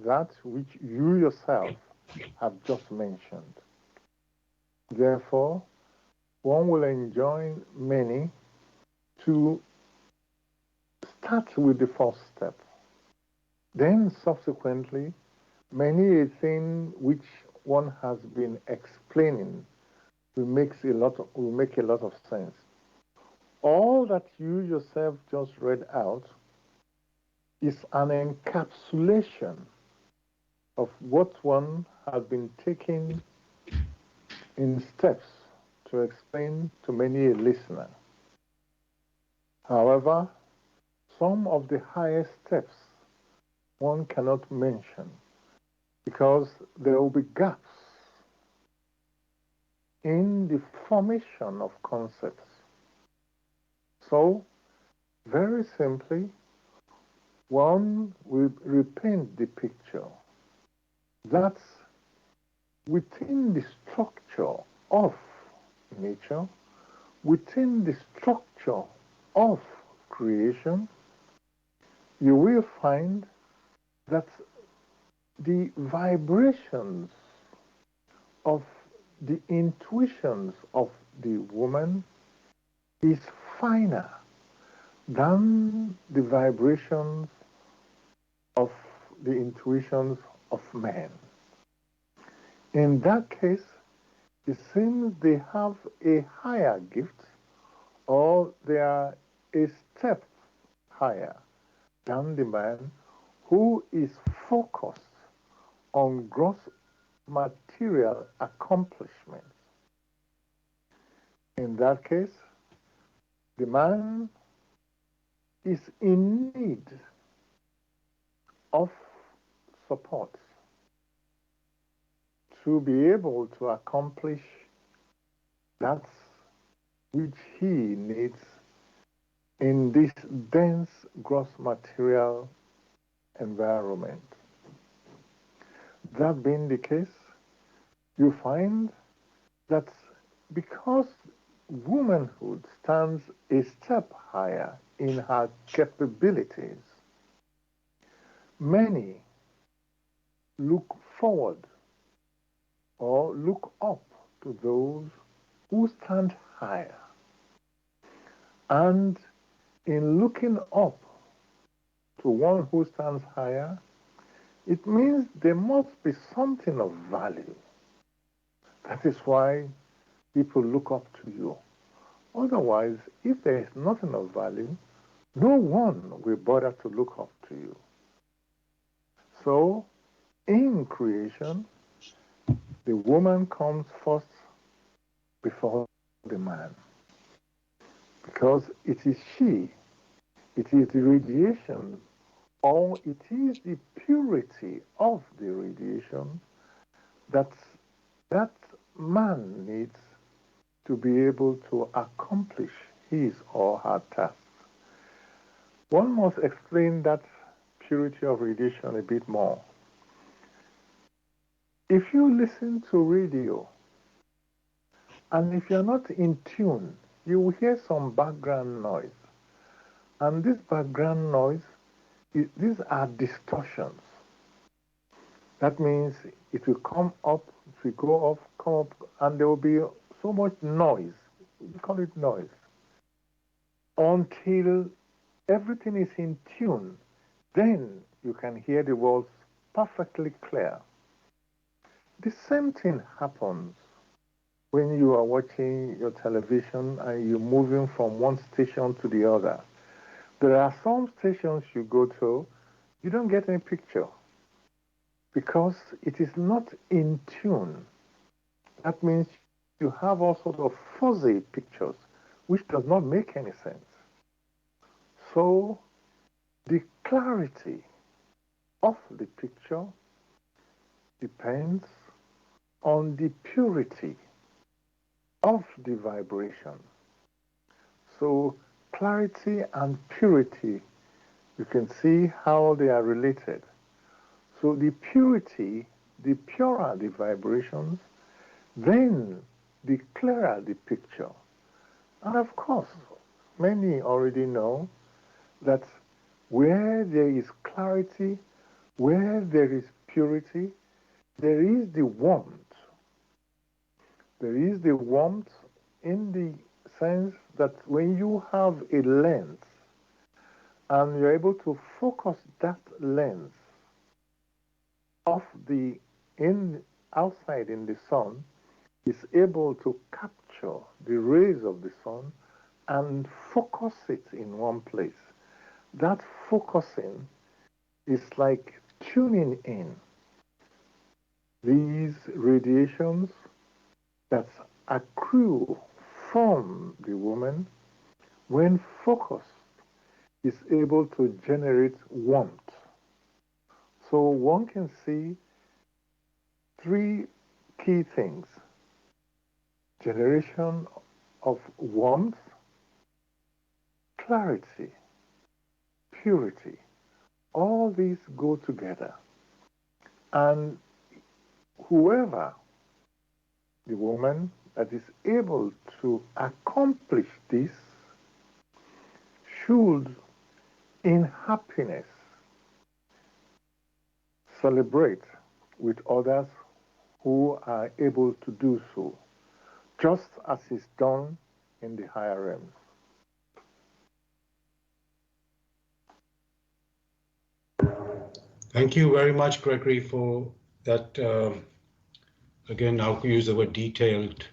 that which you yourself have just mentioned. Therefore, one will enjoin many to start with the first step. Then subsequently, many a thing which one has been explaining will make a lot of sense. All that you yourself just read out is an encapsulation of what one has been taking in steps to explain to many a listener. However, some of the highest steps one cannot mention because there will be gaps in the formation of concepts. So, very simply, one will repaint the picture that within the structure of nature, within the structure of creation, you will find that the vibrations of the intuitions of the woman is finer than the vibrations of the intuitions of men. In that case, it seems they have a higher gift or they are a step higher than the man who is focused on gross material accomplishments. In that case, the man is in need of support to be able to accomplish that which he needs in this dense gross material environment. That being the case, you find that because womanhood stands a step higher in her capabilities, many look forward or look up to those who stand higher. And in looking up to one who stands higher, it means there must be something of value. That is why people look up to you. Otherwise, if there is nothing of value, no one will bother to look up to you. So, in creation, the woman comes first before the man. Because it is she, it is the radiation, or it is the purity of the radiation that that man needs to be able to accomplish his or her task. One must explain that purity of radiation a bit more. If you listen to radio, and if you're not in tune, you will hear some background noise. And this background noise, these are distortions. That means it will come up, it will go up, come up, and there will be so much noise. We call it noise. Until everything is in tune, then you can hear the words perfectly clear. The same thing happens when you are watching your television and you're moving from one station to the other. There are some stations you go to, you don't get any picture because it is not in tune. That means you have all sorts of fuzzy pictures, which does not make any sense. So the clarity of the picture depends on the purity of the vibration. So clarity and purity, you can see how they are related. So the purity, the purer the vibrations, then the clearer the picture. And of course, many already know that where there is clarity, where there is purity, there is the warmth. There is the warmth in the sense that when you have a lens and you're able to focus that lens of the outside in the sun, is able to capture the rays of the sun and focus it in one place. That focusing is like tuning in these radiations that accrue from the woman. When focused, is able to generate warmth. So one can see three key things: generation of warmth, clarity, purity. All these go together. And whoever, the woman that is able to accomplish this, should, in happiness, celebrate with others who are able to do so, just as is done in the higher realms. Thank you very much, Gregory, for that. Again, I'll use the word detailed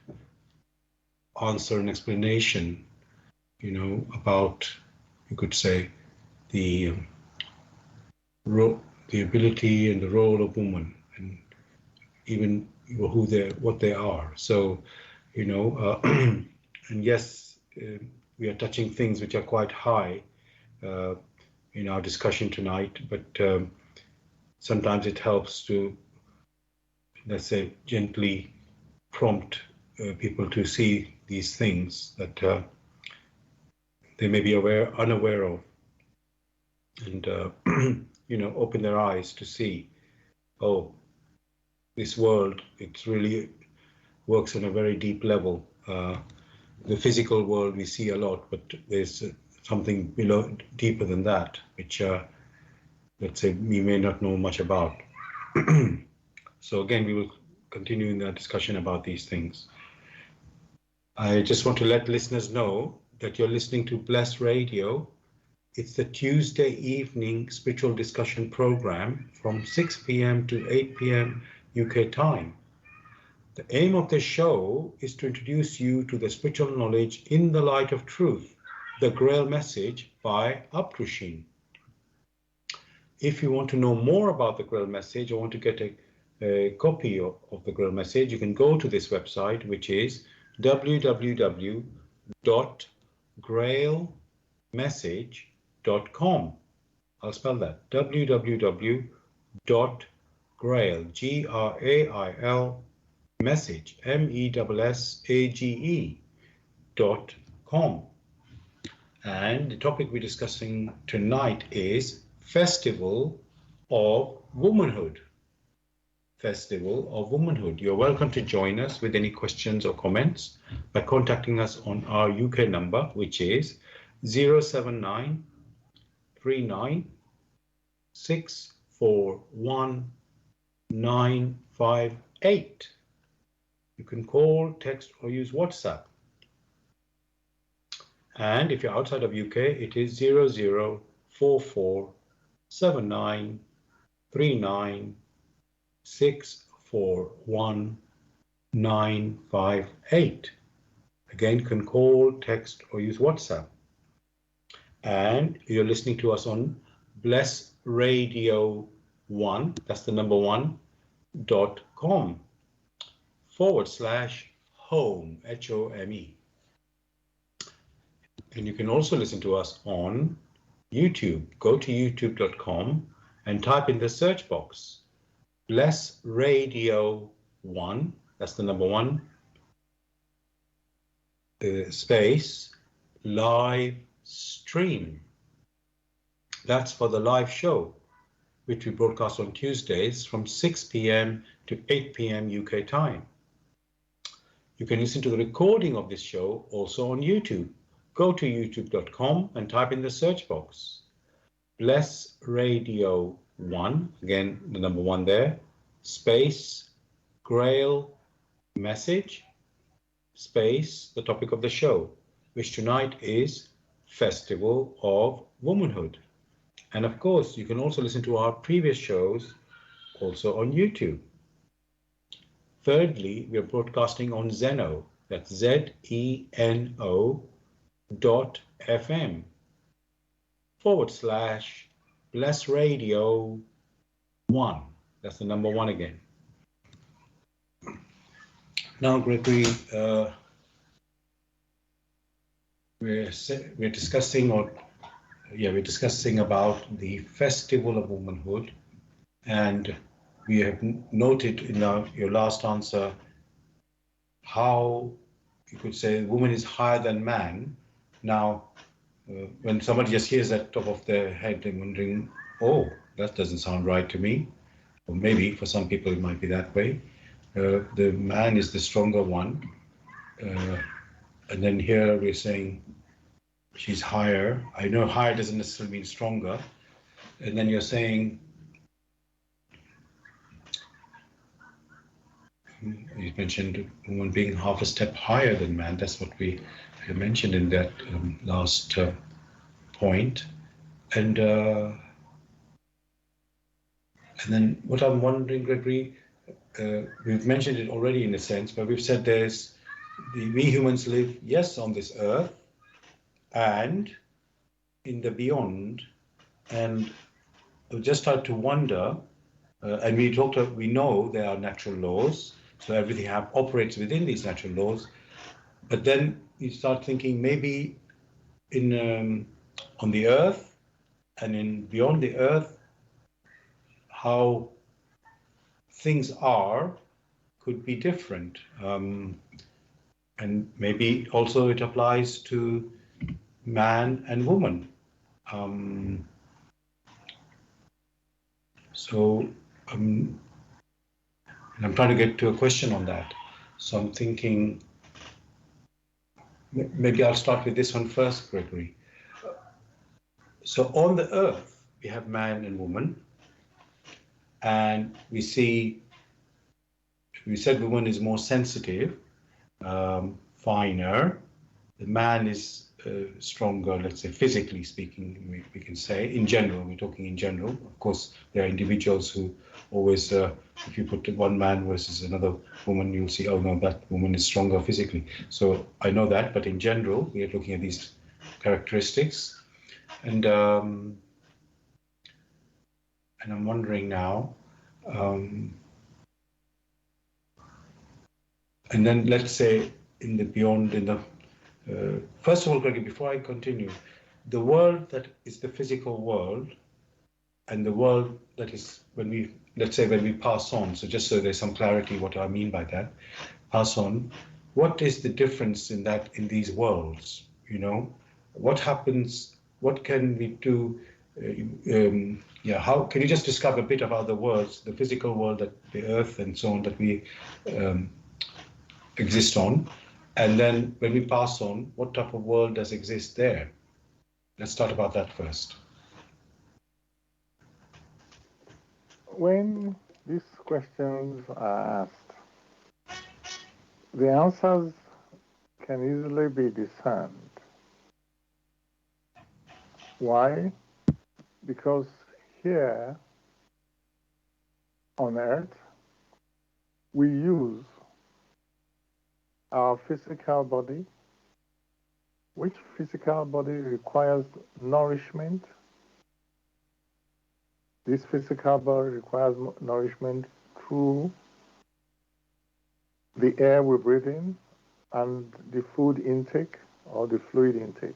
answer and explanation, about, you could say, the ability and the role of women, and even what they are. So, and yes, we are touching things which are quite high in our discussion tonight, but sometimes it helps to, let's say, gently prompt people to see these things that they may be unaware of, and open their eyes to see, oh, this world, it really works on a very deep level. The physical world we see a lot, but there's something below, deeper than that, which let's say we may not know much about. So again, we will continue in the discussion about these things. I just want to let listeners know that you're listening to Bless Radio. It's the Tuesday evening spiritual discussion program from 6 p.m. to 8 p.m. UK time. The aim of this show is to introduce you to the spiritual knowledge in the light of truth, the Grail Message by Abdushin. If you want to know more about the Grail Message or want to get a copy of the Grail Message, you can go to this website, which is www.grailmessage.com. I'll spell that, www.grail, Grail, message, message.com. And the topic we're discussing tonight is Festival of Womanhood. Festival of Womanhood. You're welcome to join us with any questions or comments by contacting us on our UK number, which is 079 39 641 958. You can call, text, or use WhatsApp. And if you're outside of UK, it is 0044 79 39 641 958. Again, you can call, text, or use WhatsApp. And you're listening to us on Bless Radio 1, that's the number 1.com /home, HOME. And you can also listen to us on YouTube. Go to youtube.com and type in the search box, Bless Radio 1, that's the number 1, space, live stream. That's for the live show, which we broadcast on Tuesdays from 6 p.m. to 8 p.m. UK time. You can listen to the recording of this show also on YouTube. Go to youtube.com and type in the search box, Bless Radio 1, again the number 1 there, space, Grail Message, space, the topic of the show, which tonight is Festival of Womanhood. And of course, you can also listen to our previous shows also on YouTube. Thirdly, we are broadcasting on Zeno, that's ZENO.FM / Bless Radio 1. That's the number 1 again. Now, Gregory, we're discussing about the Festival of Womanhood, and we have noted in your last answer how you could say woman is higher than man. Now, when somebody just hears that top of their head, they're wondering, oh, that doesn't sound right to me. Or maybe for some people it might be that way. The man is the stronger one. And then here we're saying she's higher. I know higher doesn't necessarily mean stronger. And then you're saying, you mentioned woman being half a step higher than man. That's what we mentioned in that last point. And then what I'm wondering, Gregory, we've mentioned it already in a sense, but we've said we humans live, yes, on this earth and in the beyond. And I just start to wonder, and we know there are natural laws, so everything operates within these natural laws. But then you start thinking maybe on the earth and in beyond the earth, how things could be different. And maybe also it applies to man and woman. So I'm trying to get to a question on that. So I'm thinking, maybe I'll start with this one first, Gregory. So on the earth, we have man and woman, and we said woman is more sensitive, finer. The man is stronger, let's say, physically speaking, we can say. In general, we're talking in general. Of course, there are individuals who always, if you put one man versus another woman, you'll see, oh no, that woman is stronger physically. So I know that, but in general, we are looking at these characteristics. And I'm wondering now, and then let's say first of all, Gregory, before I continue, the world that is the physical world and the world that is when we pass on, so just so there's some clarity what I mean by that, pass on, what is the difference in these worlds? What happens, what can we do? How can you just describe a bit about the worlds, the physical world, the earth and so on that we exist on? And then when we pass on, what type of world does exist there? Let's start about that first. When these questions are asked, the answers can easily be discerned. Why? Because here on Earth, we use our physical body, which physical body requires nourishment. This physical body requires nourishment through the air we breathe in and the food intake or the fluid intake.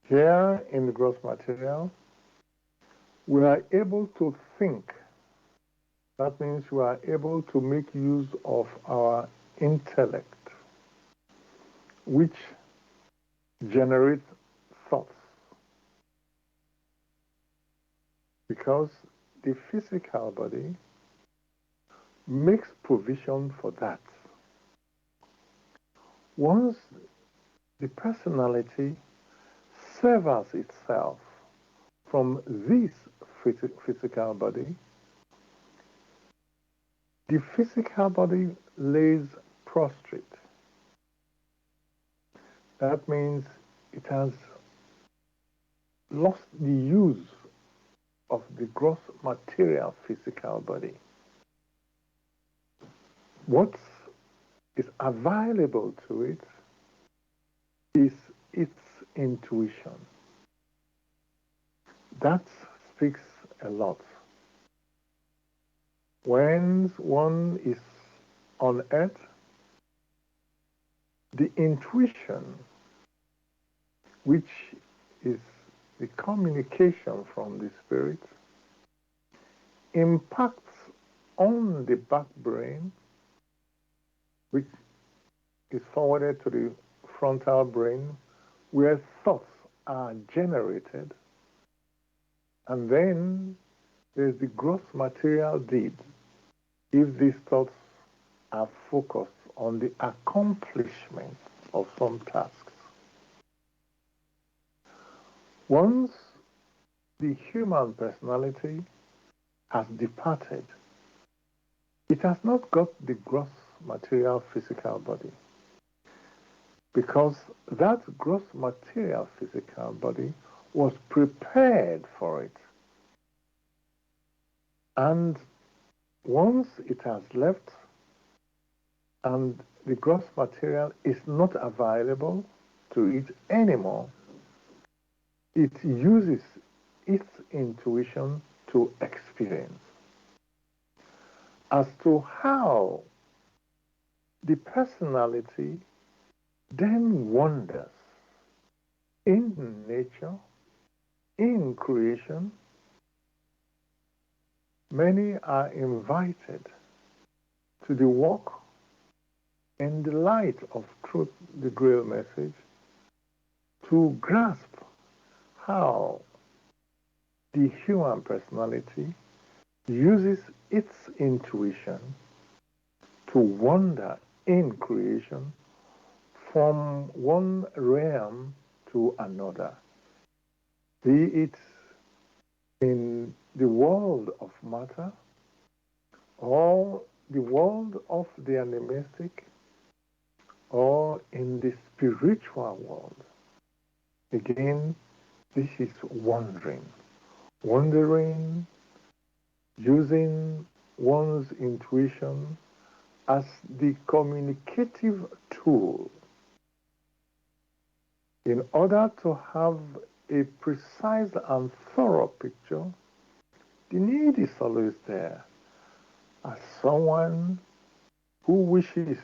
Here in the gross material, we are able to think. That means we are able to make use of our intellect, which generates thoughts. Because the physical body makes provision for that. Once the personality severs itself from this physical body, the physical body lays prostrate. That means it has lost the use of the gross material physical body. What is available to it is its intuition. That speaks a lot. When one is on earth, the intuition, which is the communication from the spirit, impacts on the back brain, which is forwarded to the frontal brain, where thoughts are generated. And then there's the gross material deed, if these thoughts are focused on the accomplishment of some tasks. Once the human personality has departed, it has not got the gross material physical body, because that gross material physical body was prepared for it. And once it has left and the gross material is not available to it anymore, it uses its intuition to experience. As to how the personality then wanders in nature, in creation, many are invited to the walk in the light of truth, the Grail Message, to grasp how the human personality uses its intuition to wander in creation from one realm to another, be it in the world of matter or the world of the animistic or in the spiritual world. Again, this is wandering. Wandering using one's intuition as the communicative tool in order to have a precise and thorough picture. The need is always there. As someone who wishes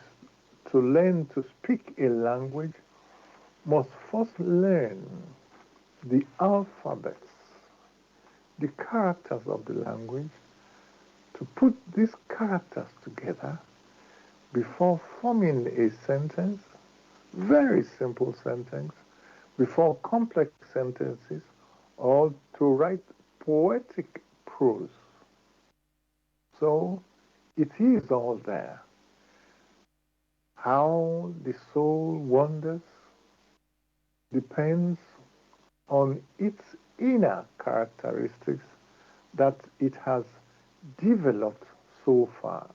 to learn to speak a language must first learn the alphabets, the characters of the language, to put these characters together before forming a sentence, very simple sentence, before complex sentences, or to write poetic prose. So it is all there. How the soul wanders depends on its inner characteristics that it has developed so far.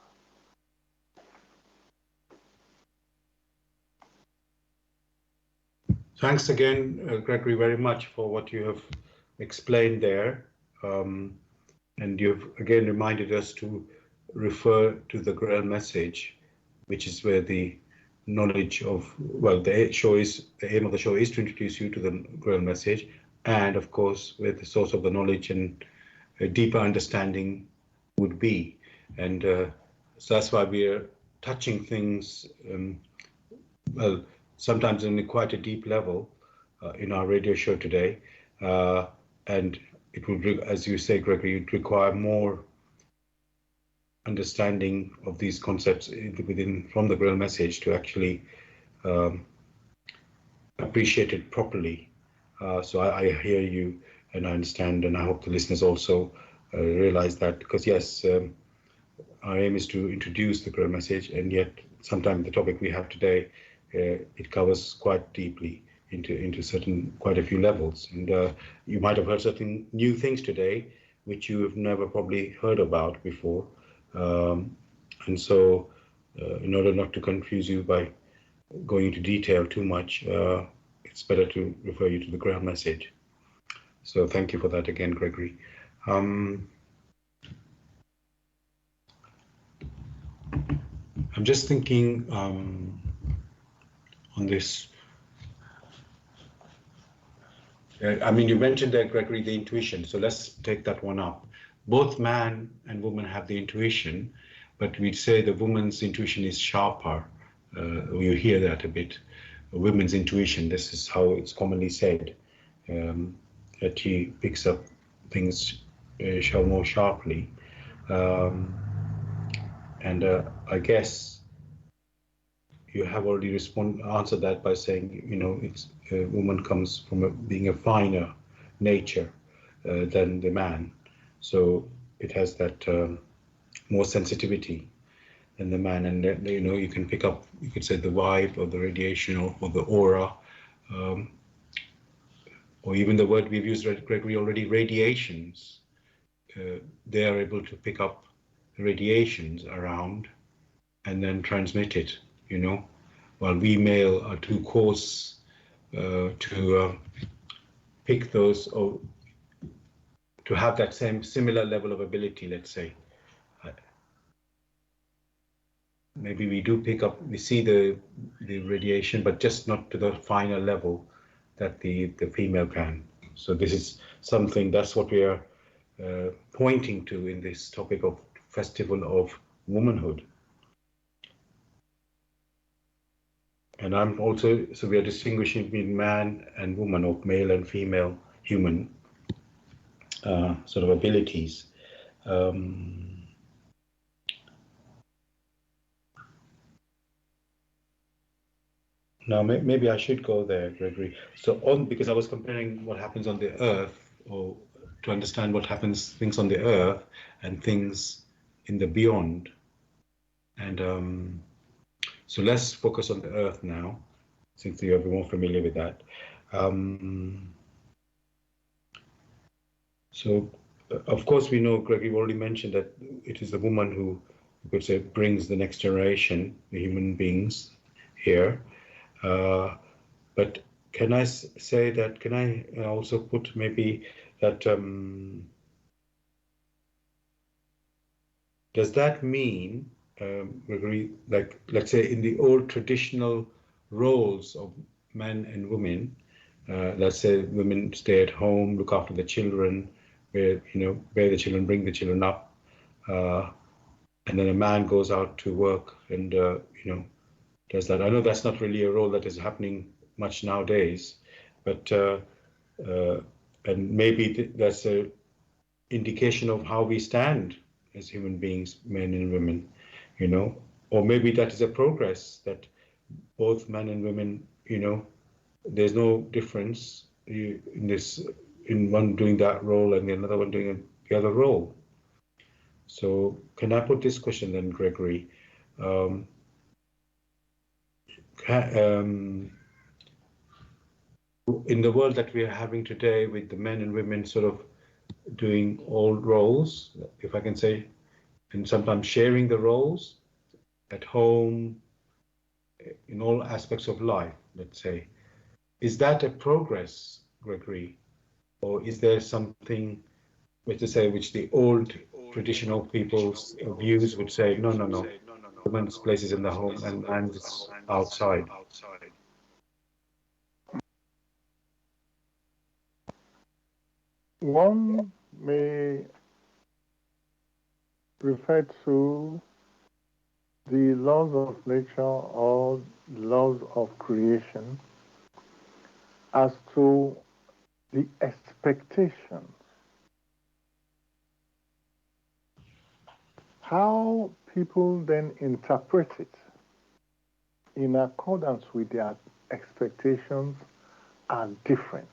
Thanks again, Gregory, very much for what you have explained there. And you've again reminded us to refer to the Grail Message, which is where the knowledge of, well, the aim of the show is to introduce you to the Grail Message, and of course, where the source of the knowledge and a deeper understanding would be. And so that's why we are touching things, well, sometimes on quite a deep level, in our radio show today, and it would, as you say, Gregory, it require more understanding of these concepts within from the Grail Message to actually um, appreciate it properly. So I hear you and I understand, and I hope the listeners also realize that, because yes, our aim is to introduce the Grail Message, and yet sometimes the topic we have today, it covers quite deeply into certain quite a few levels, and you might have heard certain new things today which you have never probably heard about before, and so in order not to confuse you by going into detail too much, it's better to refer you to the Grail Message. So thank you for that again, Gregory. I'm just thinking on this. I mean, you mentioned there, Gregory, the intuition. So let's take that one up. Both man and woman have the intuition, but we'd say the woman's intuition is sharper. You hear that a bit. A women's intuition, this is how it's commonly said, that she picks up things more sharply. And I guess you have already answered that by saying, it's a woman comes from being a finer nature than the man, so it has that more sensitivity than the man, and you can pick up, you could say, the vibe or the radiation or the aura, or even the word we've used, Gregory, already, radiations. They are able to pick up radiations around and then transmit it, while we male are too coarse to pick those, or to have that similar level of ability, let's say. Maybe we do pick up, we see the radiation, but just not to the finer level that the female can. So this is something, that's what we are pointing to in this topic of Festival of Womanhood. And I'm also, so we are distinguishing between man and woman, or male and female human sort of abilities. Now, maybe I should go there, Gregory. So because I was comparing what happens on the earth, or to understand what happens, things on the earth and things in the beyond. And so let's focus on the earth now, since you're more familiar with that. So, of course, we know, Greg, you've already mentioned that it is the woman who, you could say, brings the next generation, the human beings here. But can I say that, can I also put maybe that, does that mean, Gregory, like, let's say in the old traditional roles of men and women, let's say women stay at home, look after the children, bear the children, bring the children up, and then a man goes out to work and does that. I know that's not really a role that is happening much nowadays, but and maybe that's a indication of how we stand as human beings, men and women, or maybe that is a progress that both men and women, there's no difference in one doing that role and the another one doing the other role. So can I put this question then, Gregory? In the world that we are having today, with the men and women sort of doing all roles, if I can say, and sometimes sharing the roles at home, in all aspects of life, let's say, is that a progress, Gregory? Or is there something, which the old traditional people's views would say, no, woman's place is in the home and man's outside? One may refer to the laws of nature or laws of creation as to the expectations. How people then interpret it in accordance with their expectations are different.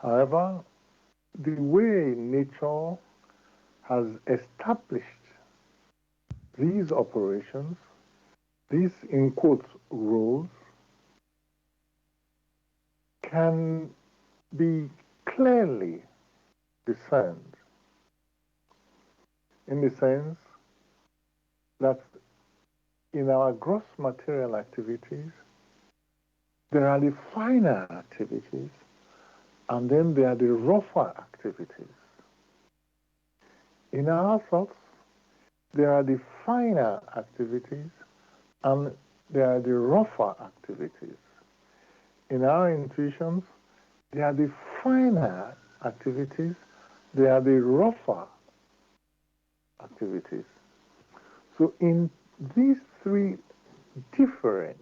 However, the way nature has established these operations, these in quotes rules, can be clearly discerned in the sense that in our gross material activities, there are the finer activities, and then there are the rougher activities. In our thoughts, there are the finer activities, and there are the rougher activities. In our intuitions, there are the finer activities, there are the rougher activities. So in these three different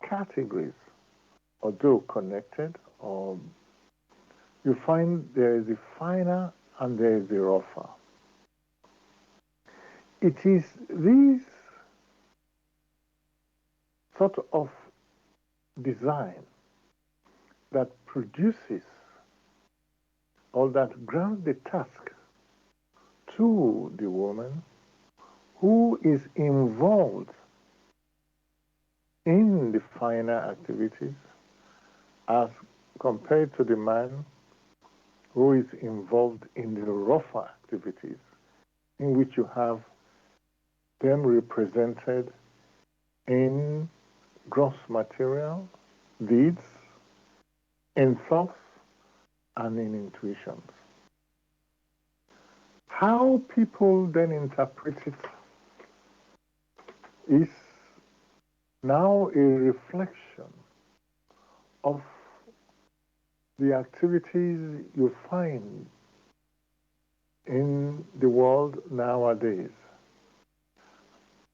categories, although connected, you find there is the finer and there is the rougher. It is these sort of design that produces or that grants the task to the woman who is involved in the finer activities as compared to the man who is involved in the rougher activities, in which you have them represented in gross material, deeds, in thoughts, and in intuitions. How people then interpret it is now a reflection of the activities you find in the world nowadays.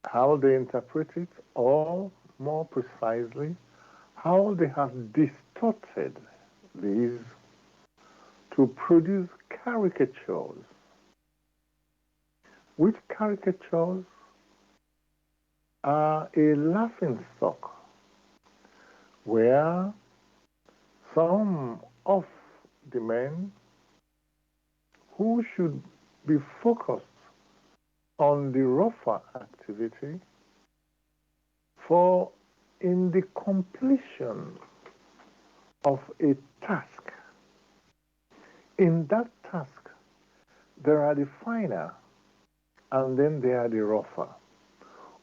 How they interpret it, or more precisely, how they have distorted these to produce caricatures, which caricatures are a laughingstock, where some of the men who should be focused on the rougher activity, for in the completion of a task, in that task, there are the finer and then there are the rougher.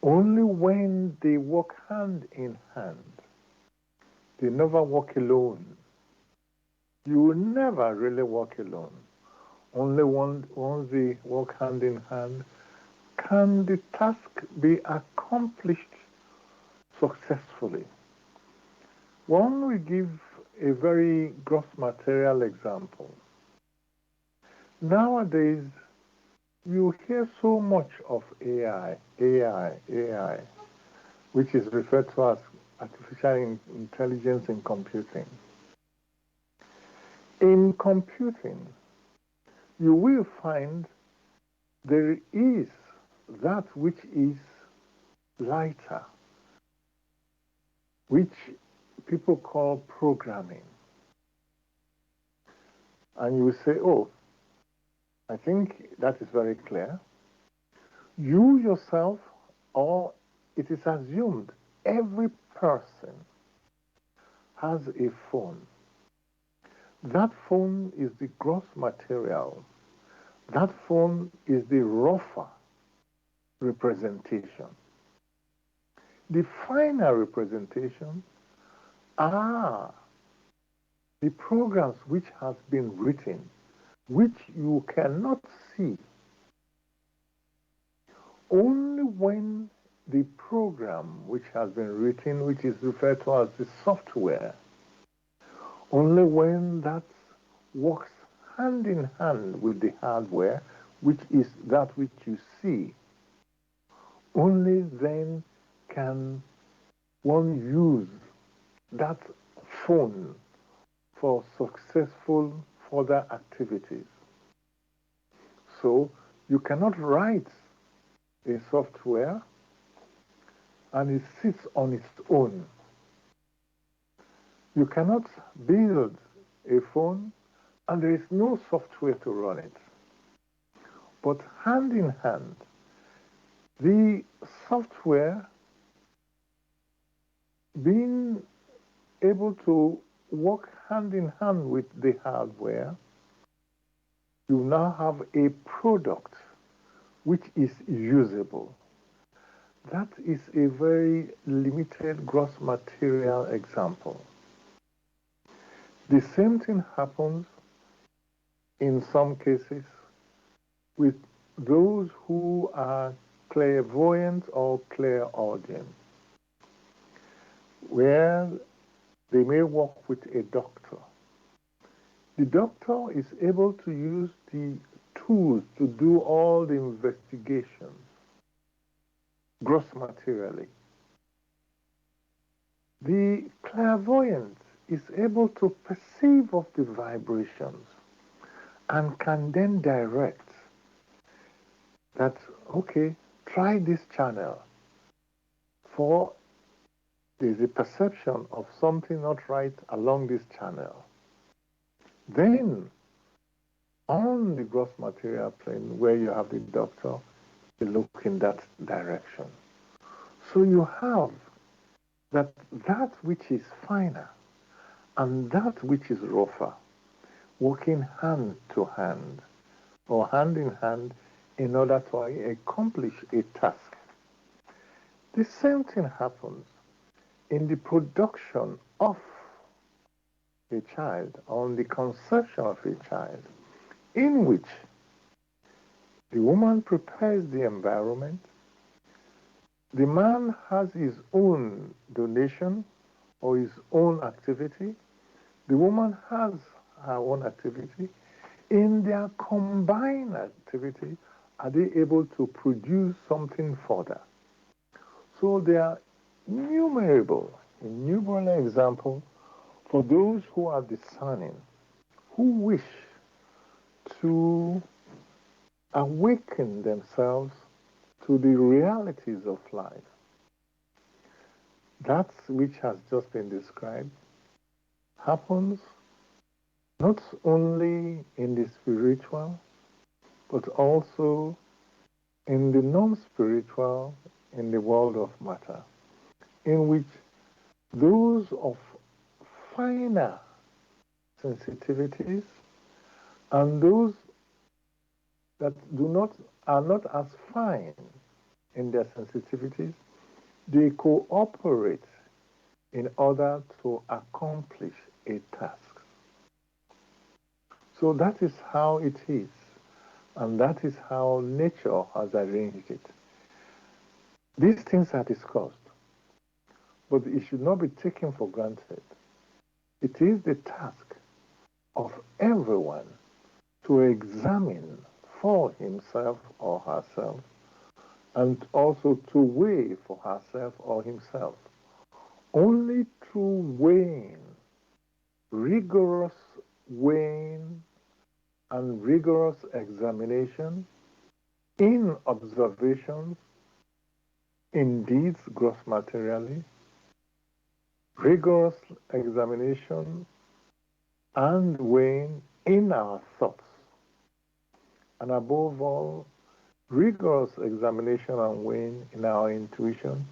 Only when they work hand in hand, they never work alone. You will never really work alone. Only once they work hand in hand can the task be accomplished successfully. One will give a very gross material example. Nowadays, you hear so much of AI, which is referred to as artificial intelligence in computing. In computing, you will find there is that which is lighter, which people call programming. And you will say, oh, I think that is very clear. You yourself, or it is assumed, every person has a phone. That phone is the gross material. That phone is the rougher representation. The finer representation are the programs which have been written, which you cannot see. Only when the program which has been written, which is referred to as the software, only when that works hand in hand with the hardware, which is that which you see, only then can one use that phone for successful further activities. So you cannot write a software and it sits on its own. You cannot build a phone and there is no software to run it. But hand in hand, the software being able to work hand in hand with the hardware, you now have a product which is usable. That is a very limited gross material example. The same thing happens in some cases with those who are clairvoyant or clairaudient, where they may work with a doctor. The doctor is able to use the tools to do all the investigations gross materially. The clairvoyant is able to perceive of the vibrations and can then direct that, okay, try this channel, for there's a perception of something not right along this channel. Then, on the gross material plane where you have the doctor, you look in that direction. So you have that which is finer and that which is rougher working hand to hand or hand in hand in order to accomplish a task. The same thing happens in the production of a child, on the conception of a child, in which the woman prepares the environment, the man has his own donation or his own activity, the woman has her own activity. In their combined activity, are they able to produce something further? So there are innumerable examples for those who are discerning, who wish to awaken themselves to the realities of life. That which has just been described happens not only in the spiritual, but also in the non-spiritual, in the world of matter, in which those of finer sensitivities and those that are not as fine in their sensitivities, they cooperate in order to accomplish a task. So that is how it is, and that is how nature has arranged it. These things are discussed, but it should not be taken for granted. It is the task of everyone to examine for himself or herself, and also to weigh for herself or himself. Only through weighing, rigorous weighing and rigorous examination in observations, in deeds gross materially, rigorous examination and weighing in our thoughts, and above all, rigorous examination and weighing in our intuition,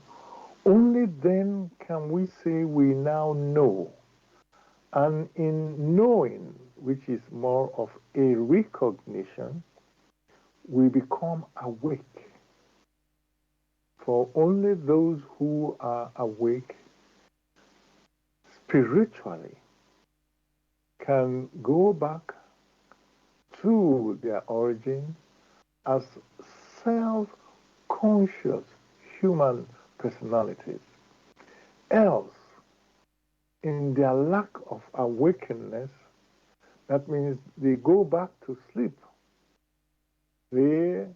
only then can we say we now know. And in knowing, which is more of a recognition, we become awake. For only those who are awake spiritually can go back to their origin as self-conscious human personalities. Else, in their lack of awakeness, that means they go back to sleep. They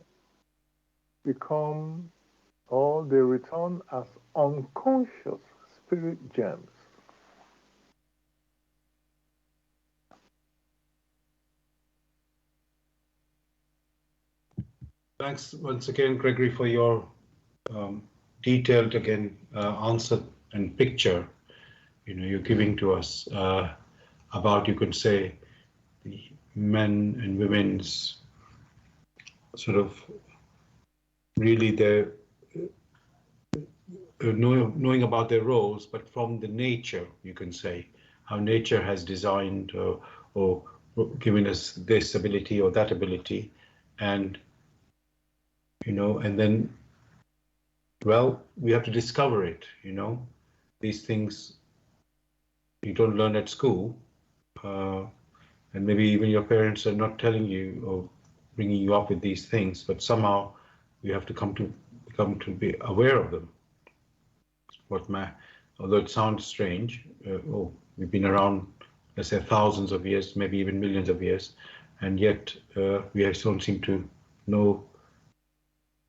become, or they return as unconscious spirit germs. Thanks once again, Gregory, for your detailed answer and picture. You're giving to us about, you could say, the men and women's sort of really their knowing about their roles, but from the nature, you can say, how nature has designed or given us this ability or that ability, and and then, well, we have to discover it. These things you don't learn at school, and maybe even your parents are not telling you or bringing you up with these things, but somehow you have to come to be aware of them. Although it sounds strange, we've been around, let's say, thousands of years, maybe even millions of years, and yet we don't seem to know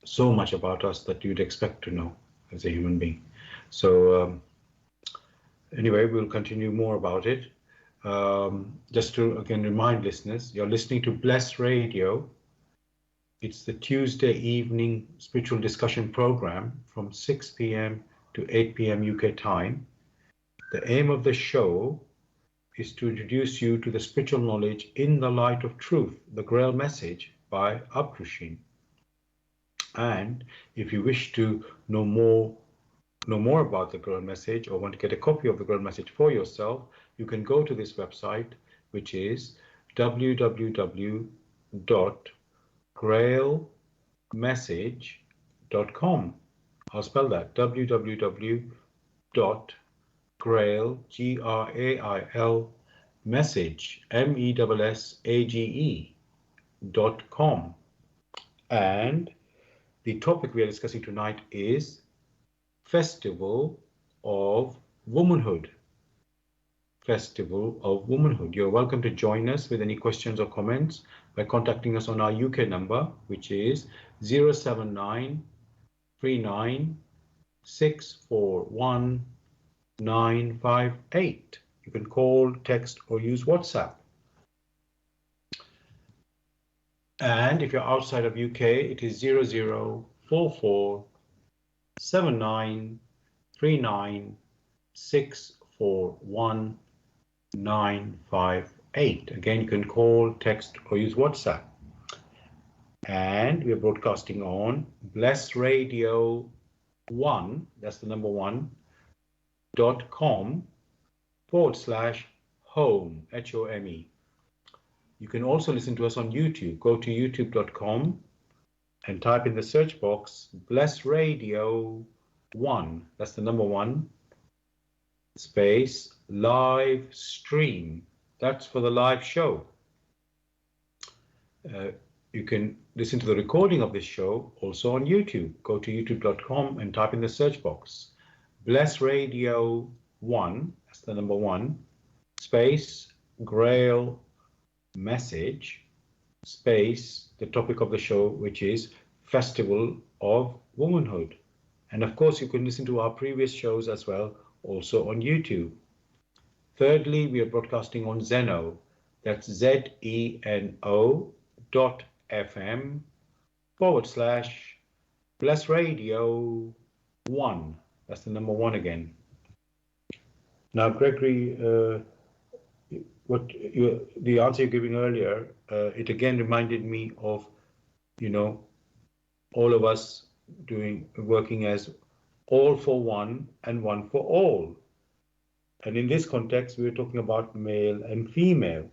so much about us that you'd expect to know as a human being. So anyway, we'll continue more about it. Just to again remind listeners, you're listening to Bless Radio. It's the Tuesday evening spiritual discussion program from 6 p.m. to 8 p.m. UK time. The aim of the show is to introduce you to the spiritual knowledge in the light of truth, the Grail Message by Abdushin. And if you wish to know more about the Grail Message or want to get a copy of the Grail Message for yourself, you can go to this website, which is www.grailmessage.com. I'll spell that, www.grail, Grail, message, message.com. And the topic we are discussing tonight is Festival of Womanhood. Festival of Womanhood. You're welcome to join us with any questions or comments by contacting us on our UK number, which is 079 39 641 958. You can call, text, or use WhatsApp. And if you're outside of UK, it is 0044 79 39 641 958. Again, you can call, text, or use WhatsApp. And we're broadcasting on Bless Radio 1, that's the number 1, .com /home, HOME. You can also listen to us on YouTube. Go to youtube.com and type in the search box Bless Radio 1, that's the number 1, space live stream. That's for the live show. You can listen to the recording of this show also on YouTube. Go to youtube.com and type in the search box Bless Radio 1, that's the number 1, space Grail Message, space the topic of the show, which is Festival of Womanhood. And of course, you can listen to our previous shows as well, also on YouTube. Thirdly, we are broadcasting on Zeno, that's ZENO.FM / Bless Radio 1, that's the number 1 again. Now, Gregory, the answer you're giving earlier, it again reminded me of, all of us working as all for one and one for all. And in this context, we were talking about male and female.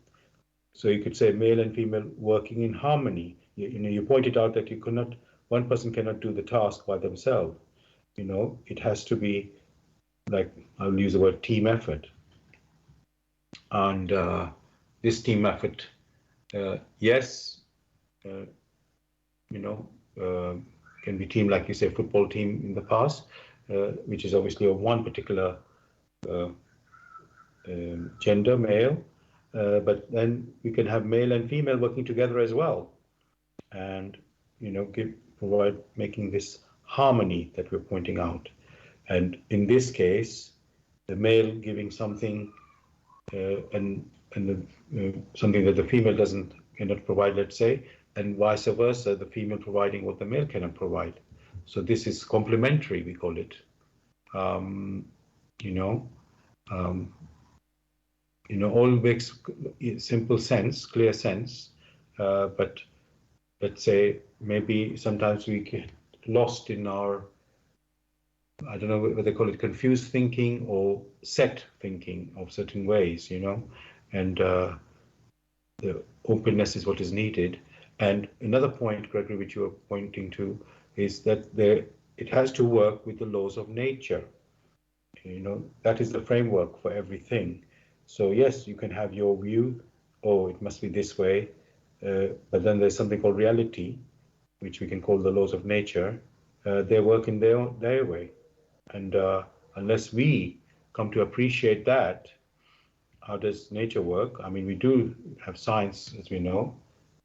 So you could say male and female working in harmony. You pointed out that one person cannot do the task by themselves. It has to be, like, I'll use the word team effort. And this team effort, yes, can be team, like you say, football team in the past, which is obviously of one particular gender, male, but then we can have male and female working together as well, and making this harmony that we're pointing out. And in this case, the male giving something and something that the female cannot provide, let's say, and vice versa, the female providing what the male cannot provide. So this is complementary, we call it. Um, you know, um, all makes simple sense, clear sense, but let's say maybe sometimes we get lost in our, I don't know whether they call it confused thinking or set thinking of certain ways, and the openness is what is needed. And another point, Gregory, which you are pointing to, is that it has to work with the laws of nature. That is the framework for everything. So yes, you can have your view, oh, it must be this way, but then there's something called reality, which we can call the laws of nature. They work in their way, and unless we come to appreciate that, how does nature work? I mean, we do have science, as we know,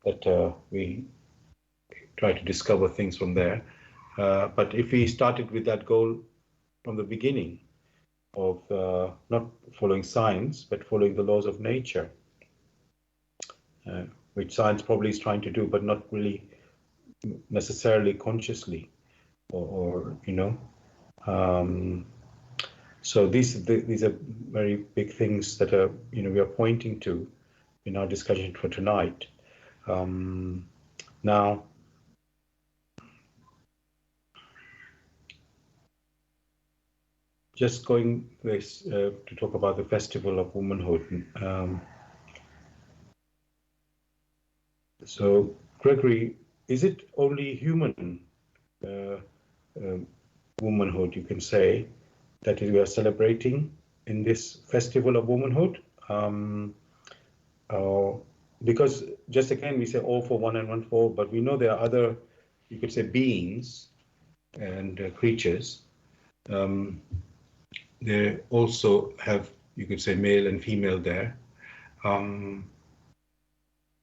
that we try to discover things from there. But if we started with that goal from the beginning of not following science, but following the laws of nature, uh, which science probably is trying to do, but not really necessarily consciously, or um, so these are very big things that are we are pointing to in our discussion for tonight. Now, just going this to talk about the festival of womanhood. So, Gregory, is it only human uh, womanhood, you can say, that we are celebrating in this festival of womanhood? Uh, because just again, we say all for one and one for all, but we know there are other, you could say, beings and creatures. They also have, you could say, male and female there.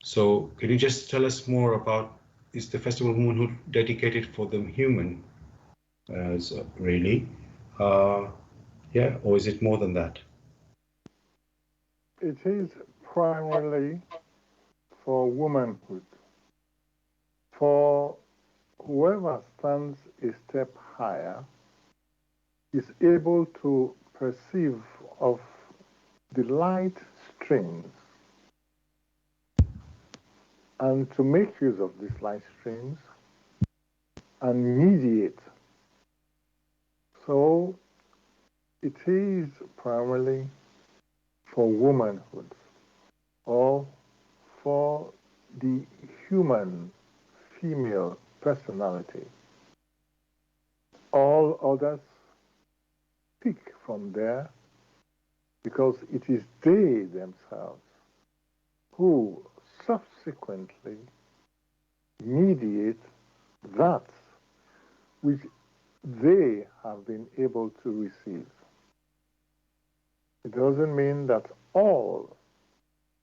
So can you just tell us more about, is the Festival of Womanhood dedicated for the human, really? Yeah, or is it more than that? It is primarily for womanhood, for whoever stands a step higher is able to perceive of the light streams and to make use of these light streams and mediate. So it is primarily for womanhood or for the human female personality. All others pick from there because it is they themselves who subsequently mediate that which they have been able to receive. It doesn't mean that all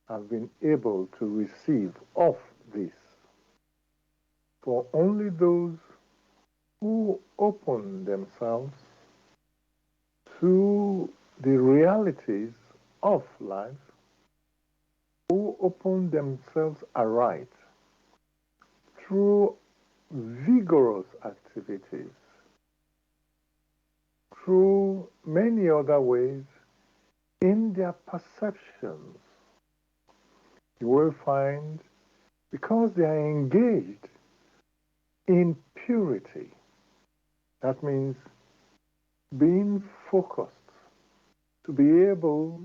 have been able to receive of this, for only those who open themselves to the realities of life, who open themselves aright through vigorous activities, through many other ways in their perceptions, you will find, because they are engaged in purity, that means being focused, to be able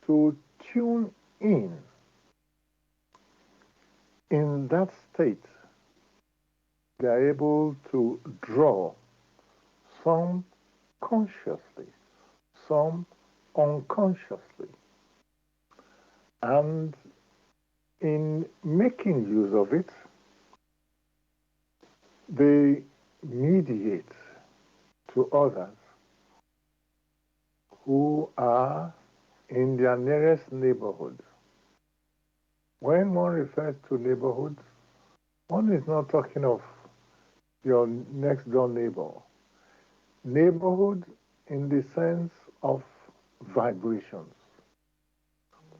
to tune in that state, they are able to draw, some consciously, some unconsciously. And in making use of it, they mediate to others who are in their nearest neighborhood. When one refers to neighborhood, one is not talking of your next door neighbor. Neighborhood in the sense of vibrations,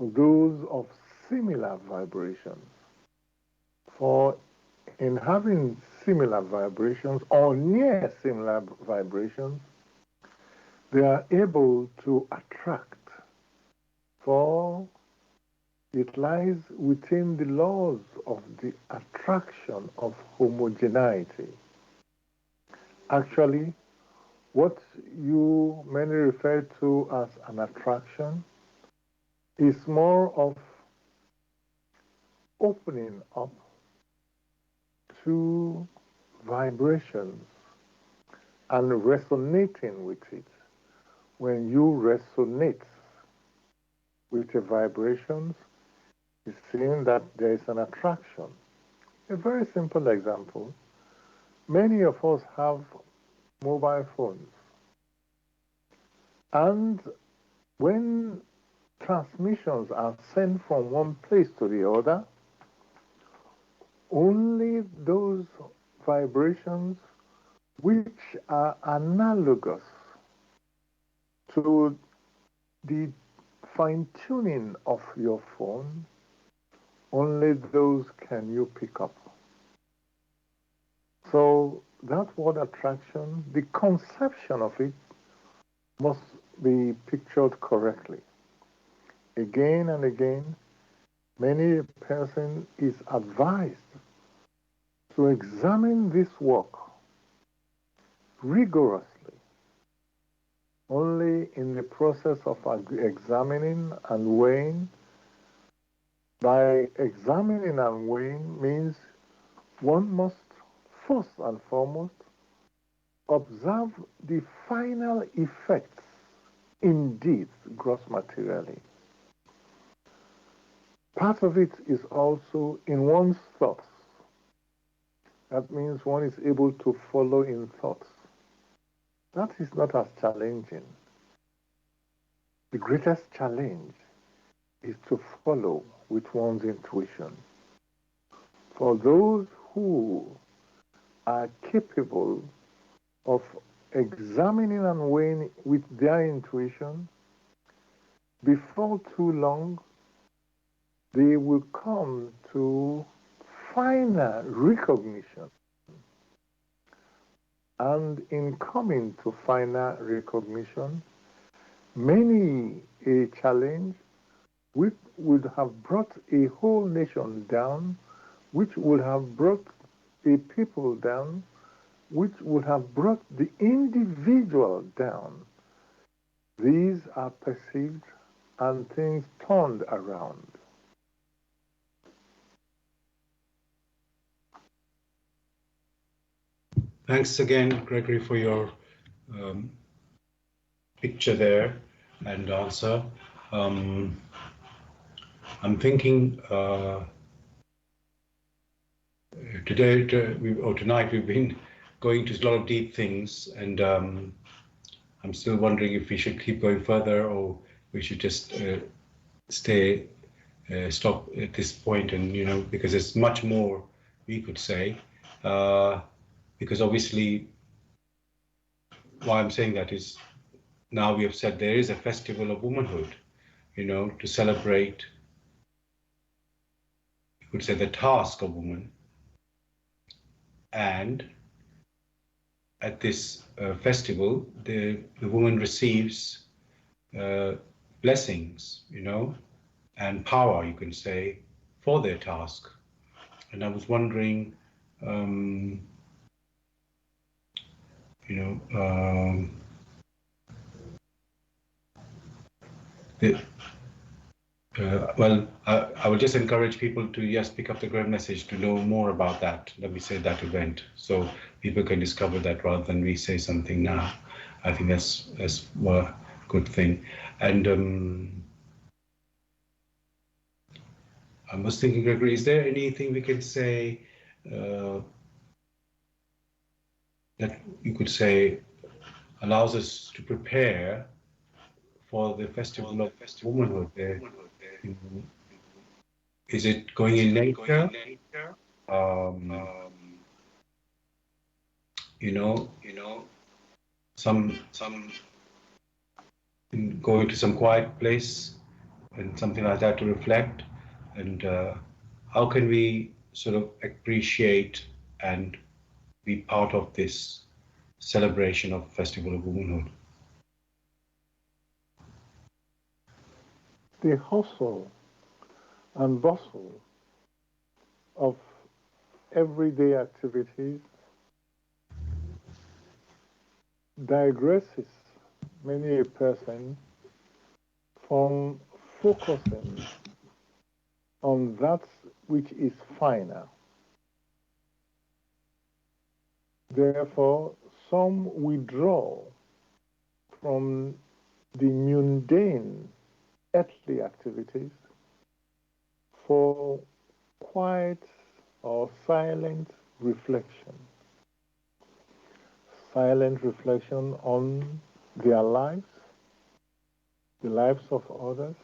those of similar vibrations. For in having similar vibrations or near similar vibrations, they are able to attract, for it lies within the laws of the attraction of homogeneity. Actually, what you many refer to as an attraction is more of opening up to vibrations and resonating with it. When you resonate with the vibrations, it's saying that there is an attraction. A very simple example. Many of us have mobile phones. And when transmissions are sent from one place to the other, only those vibrations which are analogous to the fine-tuning of your phone, only those can you pick up. So that word attraction, the conception of it must be pictured correctly. Again and again, many a person is advised to examine this work rigorously. Only in the process of examining and weighing, by examining and weighing means one must first and foremost observe the final effects in deeds, gross materially. Part of it is also in one's thoughts. That means one is able to follow in thoughts. That is not as challenging. The greatest challenge is to follow with one's intuition. For those who are capable of examining and weighing with their intuition, before too long, they will come to finer recognition. And in coming to finer recognition, many a challenge which would have brought a whole nation down, which would have brought a people down, which would have brought the individual down. These are perceived and things turned around. Thanks again, Gregory, for your picture there and answer. I'm thinking tonight we've been going to a lot of deep things, and I'm still wondering if we should keep going further or we should just stop at this point, and because there's much more we could say. Because obviously, why I'm saying that is now we have said there is a festival of womanhood, to celebrate, you could say, the task of woman. And at this festival, the woman receives blessings, and power, you can say, for their task. And I was wondering, I would just encourage people to, yes, pick up the Grail Message to know more about that. Let me say that event, so people can discover that rather than we say something now. I think that's a good thing. And I was thinking, Gregory, is there anything we can say that you could say allows us to prepare for the festival of womanhood? Is it going in nature? Some going to some quiet place and something like that to reflect. And how can we sort of appreciate and be part of this celebration of Festival of Womanhood? The hustle and bustle of everyday activities digresses many a person from focusing on that which is finer. Therefore, some withdraw from the mundane earthly activities for quiet or silent reflection. Silent reflection on their lives, the lives of others,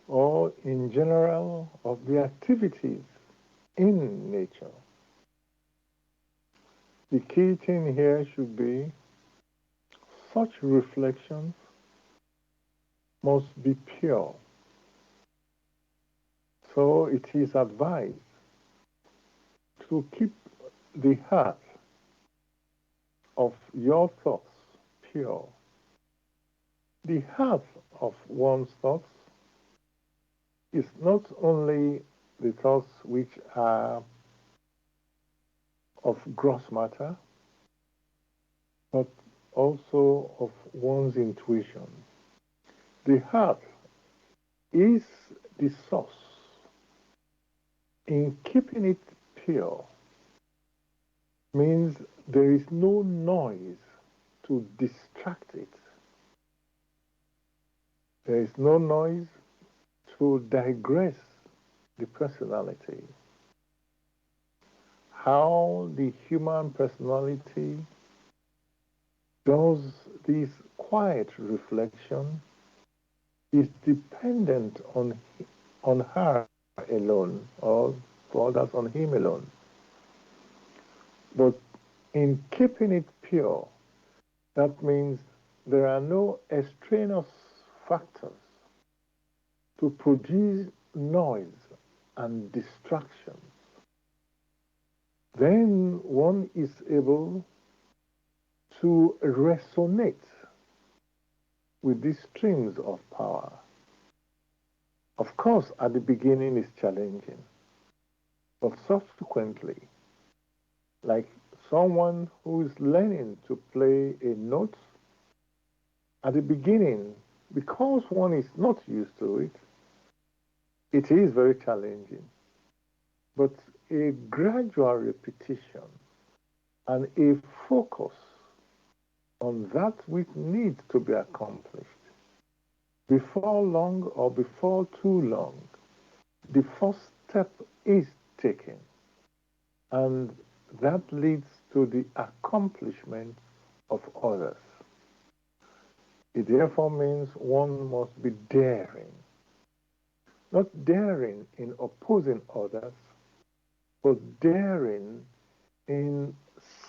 or in general of the activities in nature. The key thing here should be such reflections must be pure. So it is advised to keep the heart of your thoughts pure. The heart of one's thoughts is not only the thoughts which are of gross matter, but also of one's intuition. The heart is the source. In keeping it pure means there is no noise to distract it. There is no noise to digress the personality. How the human personality does this quiet reflection is dependent on her alone, or for others on him alone. But in keeping it pure, that means there are no extraneous factors to produce noise and distraction. Then one is able to resonate with these streams of power. Of course, at the beginning it's challenging, but subsequently, like someone who is learning to play a note, at the beginning, because one is not used to it, it is very challenging. But a gradual repetition and a focus on that which needs to be accomplished, before long or before too long, the first step is taken, and that leads to the accomplishment of others. It therefore means one must be daring, not daring in opposing others, but daring in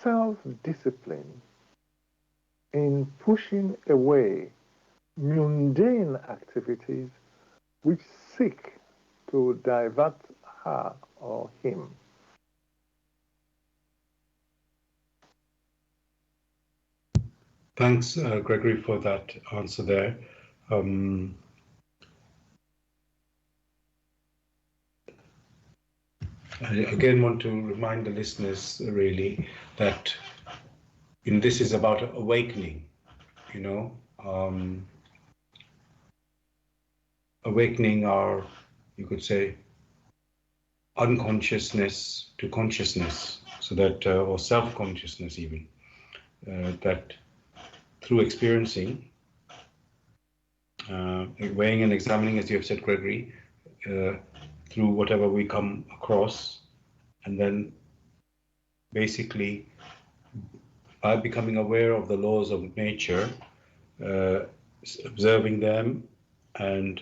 self-discipline, in pushing away mundane activities which seek to divert her or him. Thanks, Gregory, for that answer there. I again want to remind the listeners really that this is about awakening, awakening our, you could say, unconsciousness to consciousness, so that, or self-consciousness even, that through experiencing, weighing and examining, as you have said, Gregory, through whatever we come across, and then basically by becoming aware of the laws of nature, observing them, and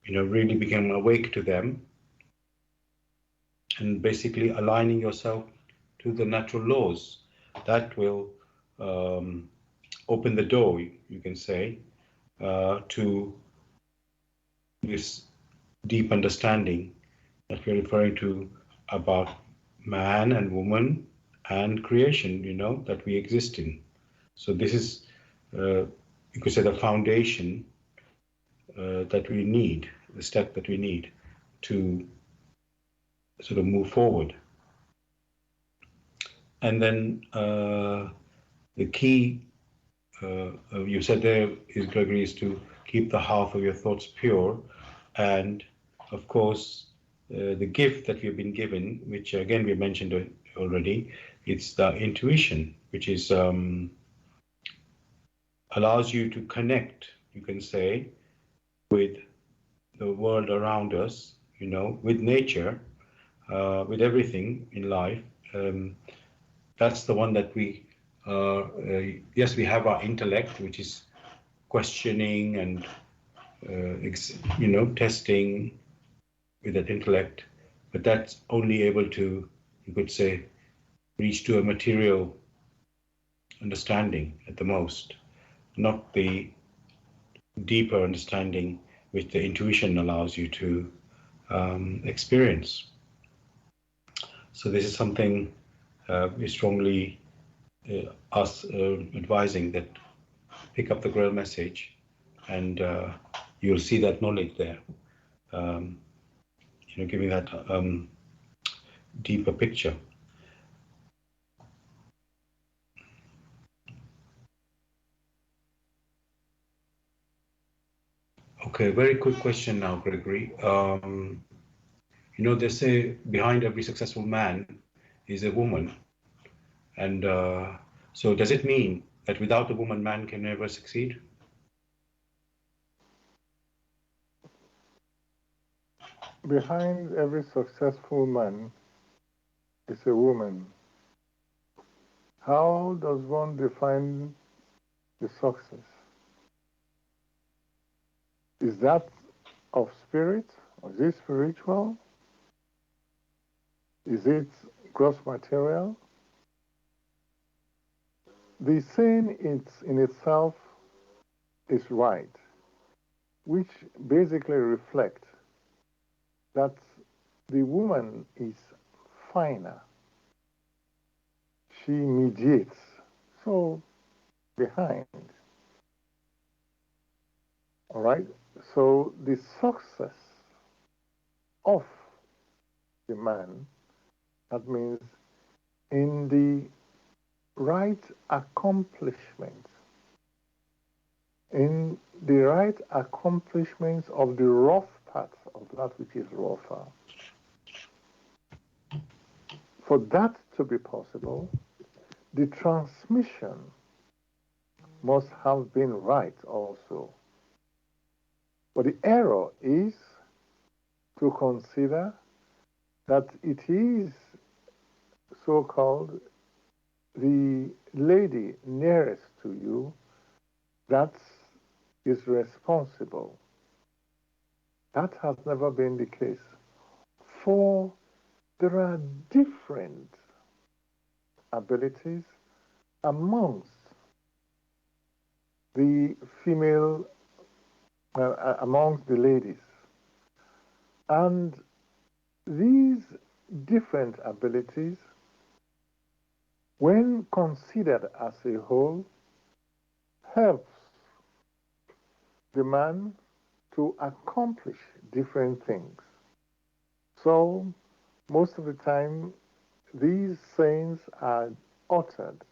really becoming awake to them, and basically aligning yourself to the natural laws, that will open the door, you can say, to this deep understanding that we're referring to about man and woman and creation, you know, that we exist in. So this is, you could say, the foundation that we need, the step that we need to sort of move forward. And then the key, you said there, is Gregory, is to keep the heart of your thoughts pure. And of course, the gift that we've been given, which again we mentioned already, it's the intuition, which is allows you to connect, you can say, with the world around us, you know, with nature, with everything in life. That's the one that we, yes, we have our intellect, which is questioning and, you know, testing with that intellect, but that's only able to, you could say, reach to a material understanding at the most, not the deeper understanding which the intuition allows you to experience. So this is something we strongly us advising that pick up the Grail Message, and you'll see that knowledge there. You know, giving that deeper picture. Okay, very quick question now, Gregory. You know, they say behind every successful man is a woman, and so does it mean that without a woman, man can never succeed? Behind every successful man is a woman. How does one define the success? Is that of spirit? Or is it spiritual? Is it gross material? The saying in itself is right, which basically reflects that the woman is finer. She mediates. So, behind. All right? So, the success of the man, that means in the right accomplishments, in the right accomplishments of the rough parts of that which is rougher. For that to be possible, the transmission must have been right also. But the error is to consider that it is so-called the lady nearest to you that is responsible. That has never been the case. For there are different abilities amongst the female, amongst the ladies. And these different abilities, when considered as a whole, helps the man to accomplish different things. So, most of the time, these sayings are uttered,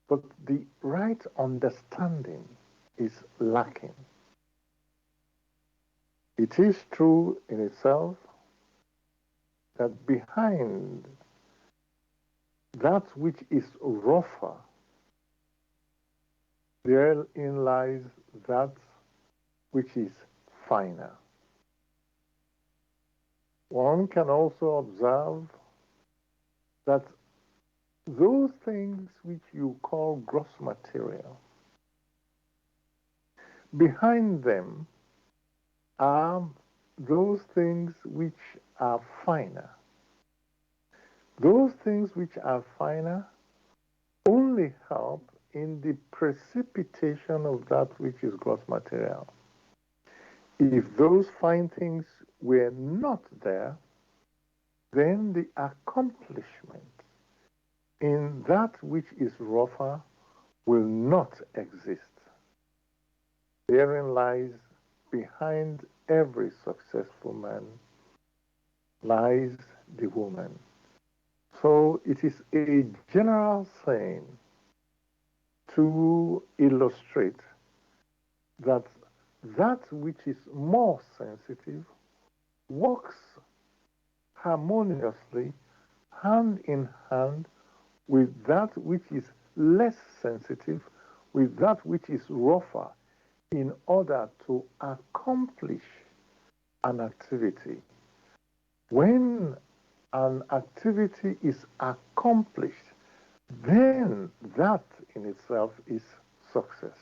but the right understanding is lacking. It is true in itself that behind that which is rougher, therein lies that which is finer. One can also observe that those things which you call gross material, behind them are those things which are finer. Those things which are finer only help in the precipitation of that which is gross material. If those fine things were not there, then the accomplishment in that which is rougher will not exist. Therein lies, behind every successful man, lies the woman. So it is a general saying to illustrate that that which is more sensitive works harmoniously hand in hand with that which is less sensitive, with that which is rougher, in order to accomplish an activity. When an activity is accomplished, then that in itself is success.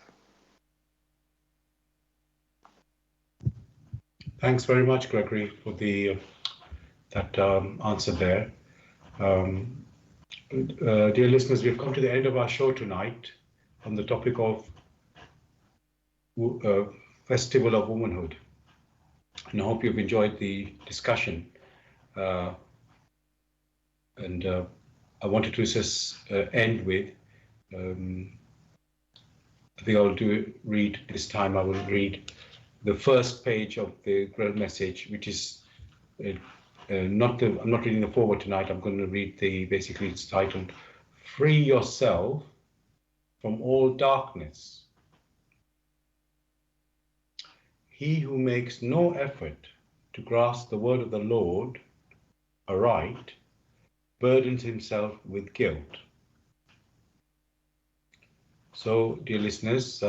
Thanks very much, Gregory, for that answer there. Dear listeners, we've come to the end of our show tonight on the topic of Festival of Womanhood. And I hope you've enjoyed the discussion. And I wanted to just end with, I think I'll read this time, I will read the first page of the Grail Message, which is I'm not reading the foreword tonight. I'm going to read basically it's titled, Free Yourself from All Darkness. He who makes no effort to grasp the word of the Lord aright burdens himself with guilt. So, dear listeners,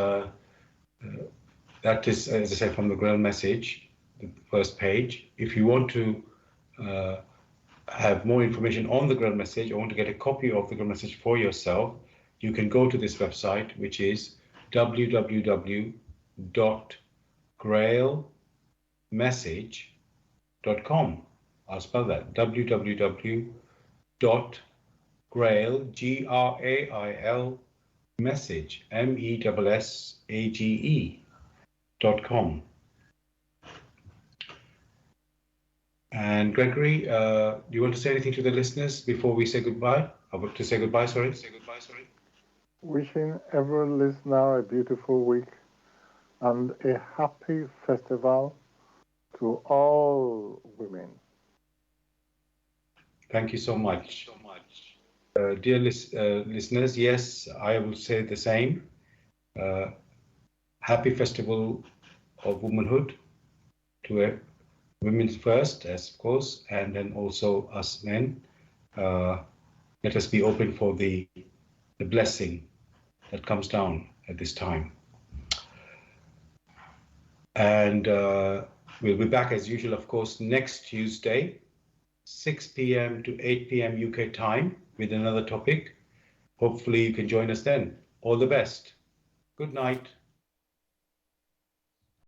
that is, as I said, from the Grail Message, the first page. If you want to have more information on the Grail Message, or want to get a copy of the Grail Message for yourself, you can go to this website, which is www.grailmessage.com. I'll spell that, www.grail, Grail, message, message.com. And Gregory, do you want to say anything to the listeners before we say goodbye? Say goodbye, sorry. Wishing every listener a beautiful week and a happy festival to all women. Thank you so much. Dear listeners, yes, I will say the same. Happy Festival of Womanhood to women first, as of course, and then also us men. Let us be open for the blessing that comes down at this time. And we'll be back as usual, of course, next Tuesday, 6 p.m. to 8 p.m. UK time with another topic. Hopefully you can join us then. All the best. Good night.